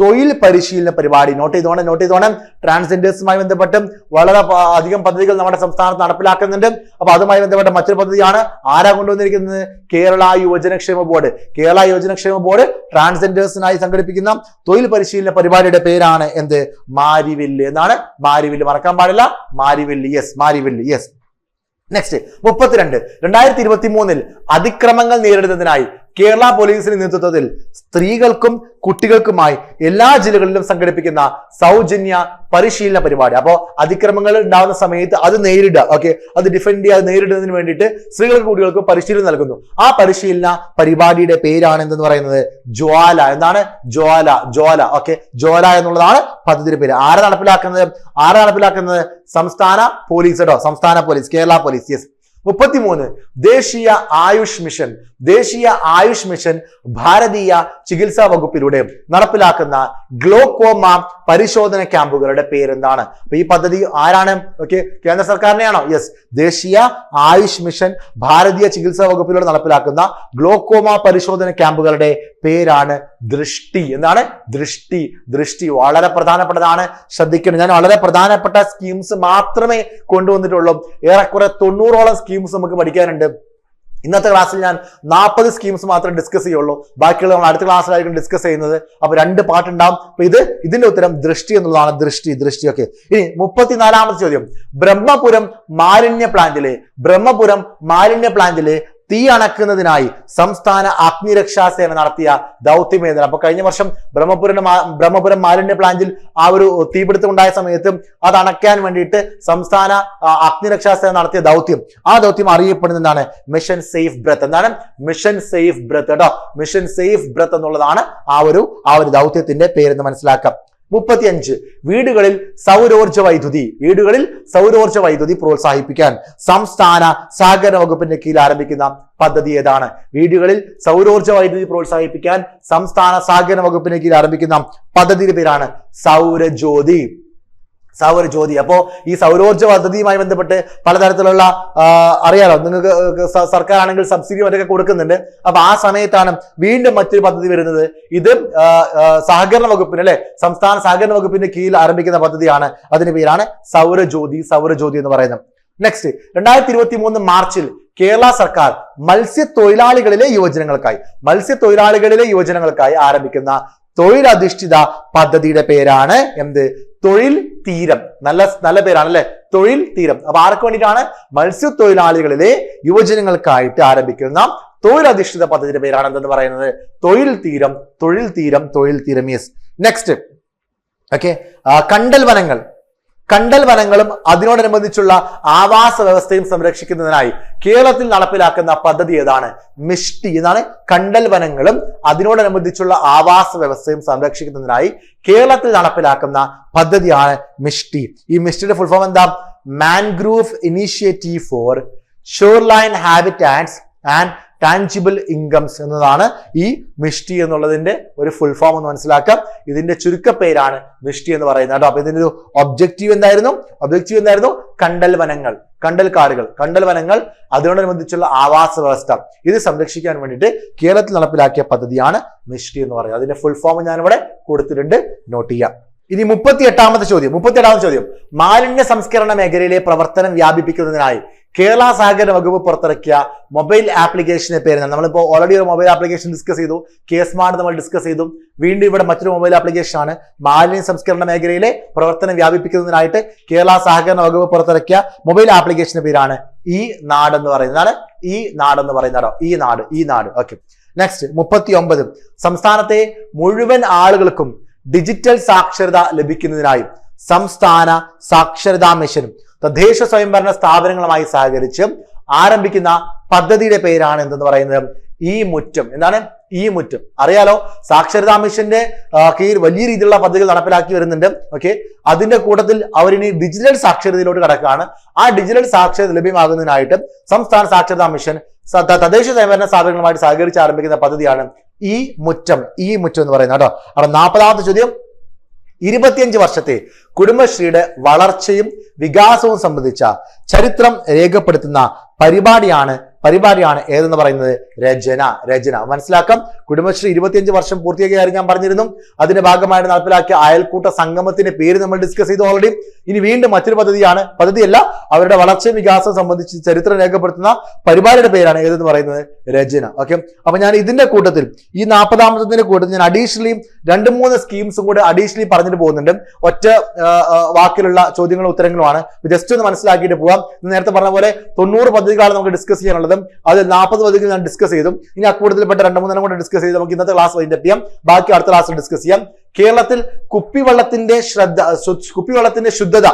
തൊഴിൽ പരിശീലന പരിപാടി. നോട്ട് ചെയ്തോണം. ട്രാൻസ്ജെൻഡേഴ്സുമായി ബന്ധപ്പെട്ടും വളരെ അധികം പദ്ധതികൾ നമ്മുടെ സംസ്ഥാനത്ത് നടപ്പിലാക്കുന്നുണ്ട്. അപ്പൊ അതുമായി ബന്ധപ്പെട്ട മറ്റൊരു പദ്ധതിയാണ് ആരാ കൊണ്ടുവന്നിരിക്കുന്നത്? കേരള യുവജനക്ഷേമ ബോർഡ് ട്രാൻസ്ജെൻഡേഴ്സിനായി സംഘടിപ്പിക്കുന്ന തൊഴിൽ പരിശീലന പരിപാടിയുടെ പേരാണ് എന്ത്? മാരിവില്ല് എന്നാണ്. മാരിവില്ല് മറക്കാൻ പാടില്ല. മാരിവില്ല് യെസ്. നെക്സ്റ്റ് 32 2023 അതിക്രമങ്ങൾ നേരിടുന്നതിനായി കേരള പോലീസിന്റെ നേതൃത്വത്തിൽ സ്ത്രീകൾക്കും കുട്ടികൾക്കുമായി എല്ലാ ജില്ലകളിലും സംഘടിപ്പിക്കുന്ന സൗജന്യ പരിശീലന പരിപാടി. അപ്പോൾ അതിക്രമങ്ങൾ ഉണ്ടാകുന്ന സമയത്ത് അത് നേരിടുക, അത് ഡിഫെൻഡ് ചെയ്യുക, അത് നേരിടുന്നതിന് വേണ്ടിയിട്ട് സ്ത്രീകൾക്കും കുട്ടികൾക്കും പരിശീലനം നൽകുന്നു. ആ പരിശീലന പരിപാടിയുടെ പേരാണ് എന്തെന്ന് പറയുന്നത്? ജ്വാല. എന്താണ്? ജ്വാല. ജ്വാല എന്നുള്ളതാണ് പദ്ധതിയുടെ പേര്. ആരാ നടപ്പിലാക്കുന്നത്? സംസ്ഥാന പോലീസ്, കേരള പോലീസ്. യെസ്. 33 ദേശീയ ആയുഷ് മിഷൻ ഭാരതീയ ചികിത്സാ വകുപ്പിലൂടെ നടപ്പിലാക്കുന്ന ഗ്ലോക്കോമ പരിശോധന ക്യാമ്പുകളുടെ പേരെന്താണ്? അപ്പൊ ഈ പദ്ധതി ആരാണ്? കേന്ദ്ര സർക്കാരിനെയാണോ? യെസ്. ദേശീയ ആയുഷ് മിഷൻ ഭാരതീയ ചികിത്സാ വകുപ്പിലൂടെ നടപ്പിലാക്കുന്ന ഗ്ലോക്കോമ പരിശോധന ക്യാമ്പുകളുടെ പേരാണ് ദൃഷ്ടി. എന്താണ്? ദൃഷ്ടി വളരെ പ്രധാനപ്പെട്ടതാണ്, ശ്രദ്ധിക്കണം. ഞാൻ വളരെ പ്രധാനപ്പെട്ട സ്കീംസ് മാത്രമേ കൊണ്ടുവന്നിട്ടുള്ളൂ. ഏറെക്കുറെ 90ഓളം സ്കീംസ് നമുക്ക് പഠിക്കാനുണ്ട്. ഇന്നത്തെ ക്ലാസ്സിൽ ഞാൻ 40 സ്കീംസ് മാത്രമേ ഡിസ്കസ് ചെയ്യുള്ളൂ. ബാക്കിയുള്ള നമ്മൾ അടുത്ത ക്ലാസ്സിലായിരിക്കും ഡിസ്കസ് ചെയ്യുന്നത്. അപ്പൊ 2 പാർട്ട് ഉണ്ടാവും. അപ്പൊ ഇതിന്റെ ഉത്തരം ദൃഷ്ടി എന്നുള്ളതാണ്. ദൃഷ്ടി. ഇനി 34ാമത്തെ ചോദ്യം. ബ്രഹ്മപുരം മാലിന്യ പ്ലാന്റിലെ തീ അണക്കുന്നതിനായി സംസ്ഥാന അഗ്നിരക്ഷാസേന നടത്തിയ ദൗത്യമേതാണ്? അപ്പൊ കഴിഞ്ഞ വർഷം ബ്രഹ്മപുരം മാലിന്യ പ്ലാന്റിൽ ആ ഒരു തീപിടുത്തം ഉണ്ടായ സമയത്ത് അത് അണയ്ക്കാൻ വേണ്ടിയിട്ട് സംസ്ഥാന അഗ്നിരക്ഷാസേന നടത്തിയ ദൗത്യം, ആ ദൗത്യം അറിയപ്പെടുന്ന എന്താണ്? Mission safe breath. എന്താണ്? മിഷൻ സേഫ് ബ്രത്ത് എന്നുള്ളതാണ് ആ ഒരു ദൗത്യത്തിന്റെ പേരെന്ന് മനസ്സിലാക്കാം. 35 വീടുകളിൽ സൗരോർജ വൈദ്യുതി പ്രോത്സാഹിപ്പിക്കാൻ സംസ്ഥാന സഹകരണ വകുപ്പിന്റെ കീഴിൽ ആരംഭിക്കുന്ന പദ്ധതി ഏതാണ്? വീടുകളിൽ സൗരോർജ വൈദ്യുതി പ്രോത്സാഹിപ്പിക്കാൻ സംസ്ഥാന സഹകരണ വകുപ്പിന്റെ കീഴിൽ ആരംഭിക്കുന്ന പദ്ധതിയുടെ പേരാണ് സൗരജ്യോതി. അപ്പോ ഈ സൗരോർജ പദ്ധതിയുമായി ബന്ധപ്പെട്ട് പലതരത്തിലുള്ള അറിയാലോ, നിങ്ങൾക്ക് സർക്കാർ ആണെങ്കിൽ സബ്സിഡി മറ്റൊക്കെ കൊടുക്കുന്നുണ്ട്. അപ്പൊ ആ സമയത്താണ് വീണ്ടും മറ്റൊരു പദ്ധതി വരുന്നത്. ഇത് സഹകരണ വകുപ്പിന് സംസ്ഥാന സഹകരണ വകുപ്പിന്റെ കീഴിൽ ആരംഭിക്കുന്ന പദ്ധതിയാണ്. അതിന്റെ പേരാണ് സൗരജ്യോതി എന്ന് പറയുന്നത്. നെക്സ്റ്റ് 2023 മാർച്ചിൽ കേരള സർക്കാർ മത്സ്യത്തൊഴിലാളികളിലെ യുവജനങ്ങൾക്കായി ആരംഭിക്കുന്ന തൊഴിലധിഷ്ഠിത പദ്ധതിയുടെ പേരാണ് എന്ത്? തൊഴിൽ തീരം. നല്ല പേരാണ് അല്ലെ? തൊഴിൽ തീരം. അപ്പൊ ആർക്ക് വേണ്ടിയിട്ടാണ്? മത്സ്യത്തൊഴിലാളികളിലെ യുവജനങ്ങൾക്കായിട്ട് ആരംഭിക്കുന്ന തൊഴിലധിഷ്ഠിത പദ്ധതിയുടെ പേരാണ് എന്തെന്ന് പറയുന്നത്? തൊഴിൽ തീരം. യെസ്. നെക്സ്റ്റ് കണ്ടൽ വനങ്ങളും അതിനോടനുബന്ധിച്ചുള്ള ആവാസ വ്യവസ്ഥയും സംരക്ഷിക്കുന്നതിനായി കേരളത്തിൽ നടപ്പിലാക്കുന്ന പദ്ധതി ഏതാണ്? മിഷ്ടി. എന്നാണ്. കണ്ടൽ വനങ്ങളും അതിനോടനുബന്ധിച്ചുള്ള ആവാസ വ്യവസ്ഥയും സംരക്ഷിക്കുന്നതിനായി കേരളത്തിൽ നടപ്പിലാക്കുന്ന പദ്ധതിയാണ് മിഷ്ടി. ഈ മിഷ്ടിയുടെ ഫുൾ ഫോം എന്താ? Mangrove initiative four shoreline habitats and tangible incomes എന്നതാണ് ഈ മിഷ്ടി എന്നുള്ളതിന്റെ ഒരു ഫുൾ ഫോം എന്ന് മനസ്സിലാക്കാം. ഇതിന്റെ ചുരുക്കപ്പേരാണ് മിഷ്ടി എന്ന് പറയുന്നത് കേട്ടോ. അപ്പൊ ഇതിന്റെ ഒരു ഒബ്ജക്റ്റീവ് എന്തായിരുന്നു? കണ്ടൽ വനങ്ങൾ അതിനോടനുബന്ധിച്ചുള്ള ആവാസ വ്യവസ്ഥ ഇത് സംരക്ഷിക്കാൻ വേണ്ടിയിട്ട് കേരളത്തിൽ നടപ്പിലാക്കിയ പദ്ധതിയാണ് മിഷ്ടി എന്ന് പറയുന്നത്. അതിന്റെ ഫുൾ ഫോം ഞാനിവിടെ കൊടുത്തിട്ടുണ്ട്, നോട്ട് ചെയ്യാം. ഇനി 38ാമത്തെ ചോദ്യം. മാലിന്യ സംസ്കരണ മേഖലയിലെ പ്രവർത്തനം വ്യാപിപ്പിക്കുന്നതിനായി കേരള സഹകരണ വകുപ്പ് പുറത്തിറക്കിയ മൊബൈൽ ആപ്ലിക്കേഷന്റെ പേര്. നമ്മളിപ്പോൾ ഓൾറെഡി ഒരു മൊബൈൽ ആപ്ലിക്കേഷൻ ഡിസ്കസ് ചെയ്തു, കേസ്മാർട്ട് നമ്മൾ ഡിസ്കസ് ചെയ്തു. വീണ്ടും ഇവിടെ മറ്റൊരു മൊബൈൽ ആപ്ലിക്കേഷൻ ആണ്. മാലിന്യ സംസ്കരണ മേഖലയിലെ പ്രവർത്തനം വ്യാപിപ്പിക്കുന്നതിനായിട്ട് കേരള സഹകരണ വകുപ്പ് പുറത്തിറക്കിയ മൊബൈൽ ആപ്ലിക്കേഷന്റെ പേരാണ് ഈ നാട് എന്ന് പറയുന്നതാണ്. ഈ നാട്. ഓക്കെ. നെക്സ്റ്റ് 39 സംസ്ഥാനത്തെ മുഴുവൻ ആളുകൾക്കും ഡിജിറ്റൽ സാക്ഷരത ലഭിക്കുന്നതിനായി സംസ്ഥാന സാക്ഷരതാ മിഷനും തദ്ദേശ സ്വയംഭരണ സ്ഥാപനങ്ങളുമായി സഹകരിച്ച് ആരംഭിക്കുന്ന പദ്ധതിയുടെ പേരാണ് എന്തെന്ന് പറയുന്നത് ഈ മുറ്റം. എന്താണ് ഈ മുറ്റം? അറിയാലോ, സാക്ഷരതാ മിഷന്റെ കീഴിൽ വലിയ രീതിയിലുള്ള പദ്ധതികൾ നടപ്പിലാക്കി വരുന്നുണ്ട്. ഓക്കെ, അതിന്റെ കൂട്ടത്തിൽ അവരിനി ഡിജിറ്റൽ സാക്ഷരതയിലോട്ട് കടക്കുകയാണ്. ആ ഡിജിറ്റൽ സാക്ഷരത ലഭ്യമാകുന്നതിനായിട്ട് സംസ്ഥാന സാക്ഷരതാ മിഷൻ തദ്ദേശ സ്വയംഭരണ സ്ഥാപനങ്ങളുമായിട്ട് സഹകരിച്ച് ആരംഭിക്കുന്ന പദ്ധതിയാണ് ഈ മുറ്റം എന്ന് പറയുന്നത് കേട്ടോ. അപ്പൊ 40ാമത്തെ ചോദ്യം, 25 വർഷത്തെ കുടുംബശ്രീയുടെ വളർച്ചയും വികാസവും സംബന്ധിച്ച ചരിത്രം രേഖപ്പെടുത്തുന്ന പരിപാടിയാണ് ഏതെന്ന് പറയുന്നത് രചന. മനസ്സിലാക്കാം, കുടുംബശ്രീ 25 വർഷം പൂർത്തിയാക്കിയ കാര്യം ഞാൻ പറഞ്ഞിരുന്നു. അതിന്റെ ഭാഗമായിട്ട് നടപ്പിലാക്കിയ അയൽക്കൂട്ട സംഗമത്തിന്റെ പേര് നമ്മൾ ഡിസ്കസ് ചെയ്തു ഓൾറെഡി. ഇനി വീണ്ടും മറ്റൊരു പദ്ധതിയല്ല, അവരുടെ വളർച്ചയും വികാസവും സംബന്ധിച്ച് ചരിത്രം രേഖപ്പെടുത്തുന്ന പരിപാടിയുടെ പേരാണ് ഏതെന്ന് പറയുന്നത് രചന. ഓക്കെ, അപ്പൊ ഞാൻ ഇതിന്റെ കൂട്ടത്തിൽ ഈ 40ാമത്തെ കൂട്ടത്തിൽ ഞാൻ അഡീഷണലി 2-3 സ്കീംസും കൂടെ അഡീഷണലി പറഞ്ഞിട്ട് പോകുന്നുണ്ട്. ഒറ്റ വാക്കിലുള്ള ചോദ്യങ്ങളും ഉത്തരങ്ങളുമാണ്. ജസ്റ്റ് ഒന്ന് മനസ്സിലാക്കിയിട്ട് പോവാം. നേരത്തെ പറഞ്ഞ പോലെ 90 പദ്ധതികളാണ് നമുക്ക് ഡിസ്കസ് ചെയ്യാനുള്ളത്. അതിൽ 40 പദ്ധതികൾ ഞാൻ ഡിസ്കസ് ചെയ്തു. ഇനി അക്കൂട്ടത്തിൽപ്പെട്ട 2-3 കൂടെ ഡിസ്കസ് ചെയ്ത് നമുക്ക് ഇന്നത്തെ ക്ലാസ് വൈൻഡപ്പ് ചെയ്യാം. ബാക്കി അടുത്ത ക്ലാസ്സിൽ ഡിസ്കസ് ചെയ്യാം. കേരളത്തിൽ കുപ്പിവെള്ളത്തിന്റെ ശുദ്ധത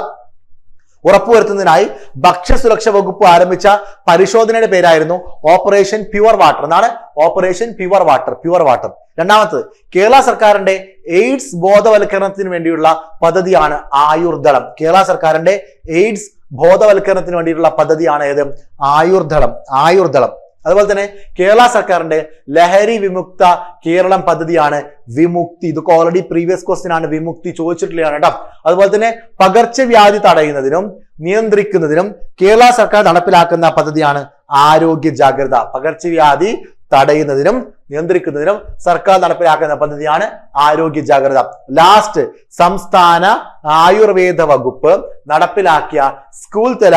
ഉറപ്പുവരുത്തുന്നതിനായി ഭക്ഷ്യസുരക്ഷ വകുപ്പ് ആരംഭിച്ച പരിശോധനയുടെ പേരായിരുന്നു ഓപ്പറേഷൻ പ്യുവർ വാട്ടർ. എന്നാണ് ഓപ്പറേഷൻ പ്യുവർ വാട്ടർ. രണ്ടാമത്, കേരള സർക്കാരിന്റെ എയ്ഡ്സ് ബോധവൽക്കരണത്തിന് വേണ്ടിയുള്ള പദ്ധതിയാണ് ആയുർദളം. കേരള സർക്കാരിന്റെ എയ്ഡ്സ് ബോധവൽക്കരണത്തിന് വേണ്ടിയിട്ടുള്ള പദ്ധതിയാണ് ഏത്? ആയുർദളം. അതുപോലെ തന്നെ കേരള സർക്കാരിന്റെ ലഹരി വിമുക്ത കേരളം പദ്ധതിയാണ് വിമുക്തി. ഇതൊക്കെ ഓൾറെഡി പ്രീവിയസ് ക്വസ്റ്റ്യൻ ആണ്, വിമുക്തി ചോദിച്ചിട്ടുള്ളതാണ് കേട്ടോ. അതുപോലെ തന്നെ പകർച്ചവ്യാധി തടയുന്നതിനും നിയന്ത്രിക്കുന്നതിനും കേരള സർക്കാർ നടപ്പിലാക്കുന്ന പദ്ധതിയാണ് ആരോഗ്യ ജാഗ്രത. പകർച്ചവ്യാധി തടയുന്നതിനും നിയന്ത്രിക്കുന്നതിനും സർക്കാർ നടപ്പിലാക്കുന്ന പദ്ധതിയാണ് ആരോഗ്യ ജാഗ്രത. ലാസ്റ്റ്, സംസ്ഥാന ആയുർവേദ വകുപ്പ് നടപ്പിലാക്കിയ സ്കൂൾ തല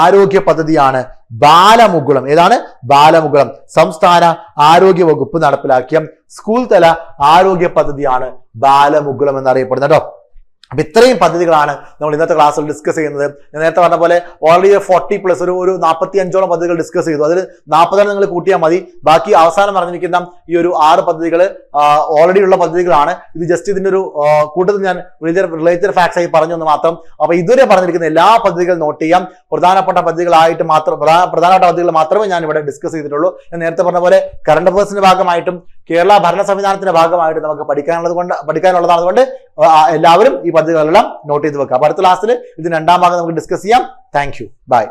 ആരോഗ്യ പദ്ധതിയാണ് ബാലമുകുളം. ഏതാണ്? ബാലമുകുളം. സംസ്ഥാന ആരോഗ്യ വകുപ്പ് നടപ്പിലാക്കിയ സ്കൂൾ തല ആരോഗ്യ പദ്ധതിയാണ് ബാലമുകുളം എന്നറിയപ്പെടുന്നത് കേട്ടോ. അപ്പൊ ഇത്രയും പദ്ധതികളാണ് നമ്മൾ ഇന്നത്തെ ക്ലാസ്സിൽ ഡിസ്കസ് ചെയ്യുന്നത്. ഞാൻ നേരത്തെ പറഞ്ഞ പോലെ ഓൾറെഡി 40+ ഒരു 45ഓളം പദ്ധതികൾ ഡിസ്കസ് ചെയ്തു. അതിൽ 40 നിങ്ങൾ കൂട്ടിയാൽ മതി. ബാക്കി അവസാനം പറഞ്ഞിരിക്കുന്ന ഈ ഒരു 6 പദ്ധതികൾ ഓൾറെഡി ഉള്ള പദ്ധതികളാണ്. ഇത് ജസ്റ്റ് ഇതിന്റെ ഒരു കൂട്ടത്തിൽ ഞാൻ റിലേറ്റഡ് ഫാക്ട്സ് ആയി പറഞ്ഞു എന്ന് മാത്രം. അപ്പൊ ഇതുവരെ പറഞ്ഞിരിക്കുന്ന എല്ലാ പദ്ധതികളും നോട്ട് ചെയ്യാം. പ്രധാനപ്പെട്ട പദ്ധതികൾ മാത്രമേ ഞാൻ ഇവിടെ ഡിസ്കസ് ചെയ്തിട്ടുള്ളൂ. ഞാൻ നേരത്തെ പറഞ്ഞ പോലെ കറണ്ട് അഫയേഴ്സിന്റെ ഭാഗമായിട്ടും കേരള ഭരണ സംവിധാനത്തിന്റെ ഭാഗമായിട്ട് നമുക്ക് പഠിക്കാനുള്ളതാണ് കൊണ്ട് എല്ലാവരും ഈ പദ്ധതികളെല്ലാം നോട്ട് ചെയ്ത് വെക്കുക. അപ്പൊ അടുത്ത ക്ലാസ്സിൽ ഇതിന് 2ാം ഭാഗം നമുക്ക് ഡിസ്കസ് ചെയ്യാം. Thank you. ബൈ.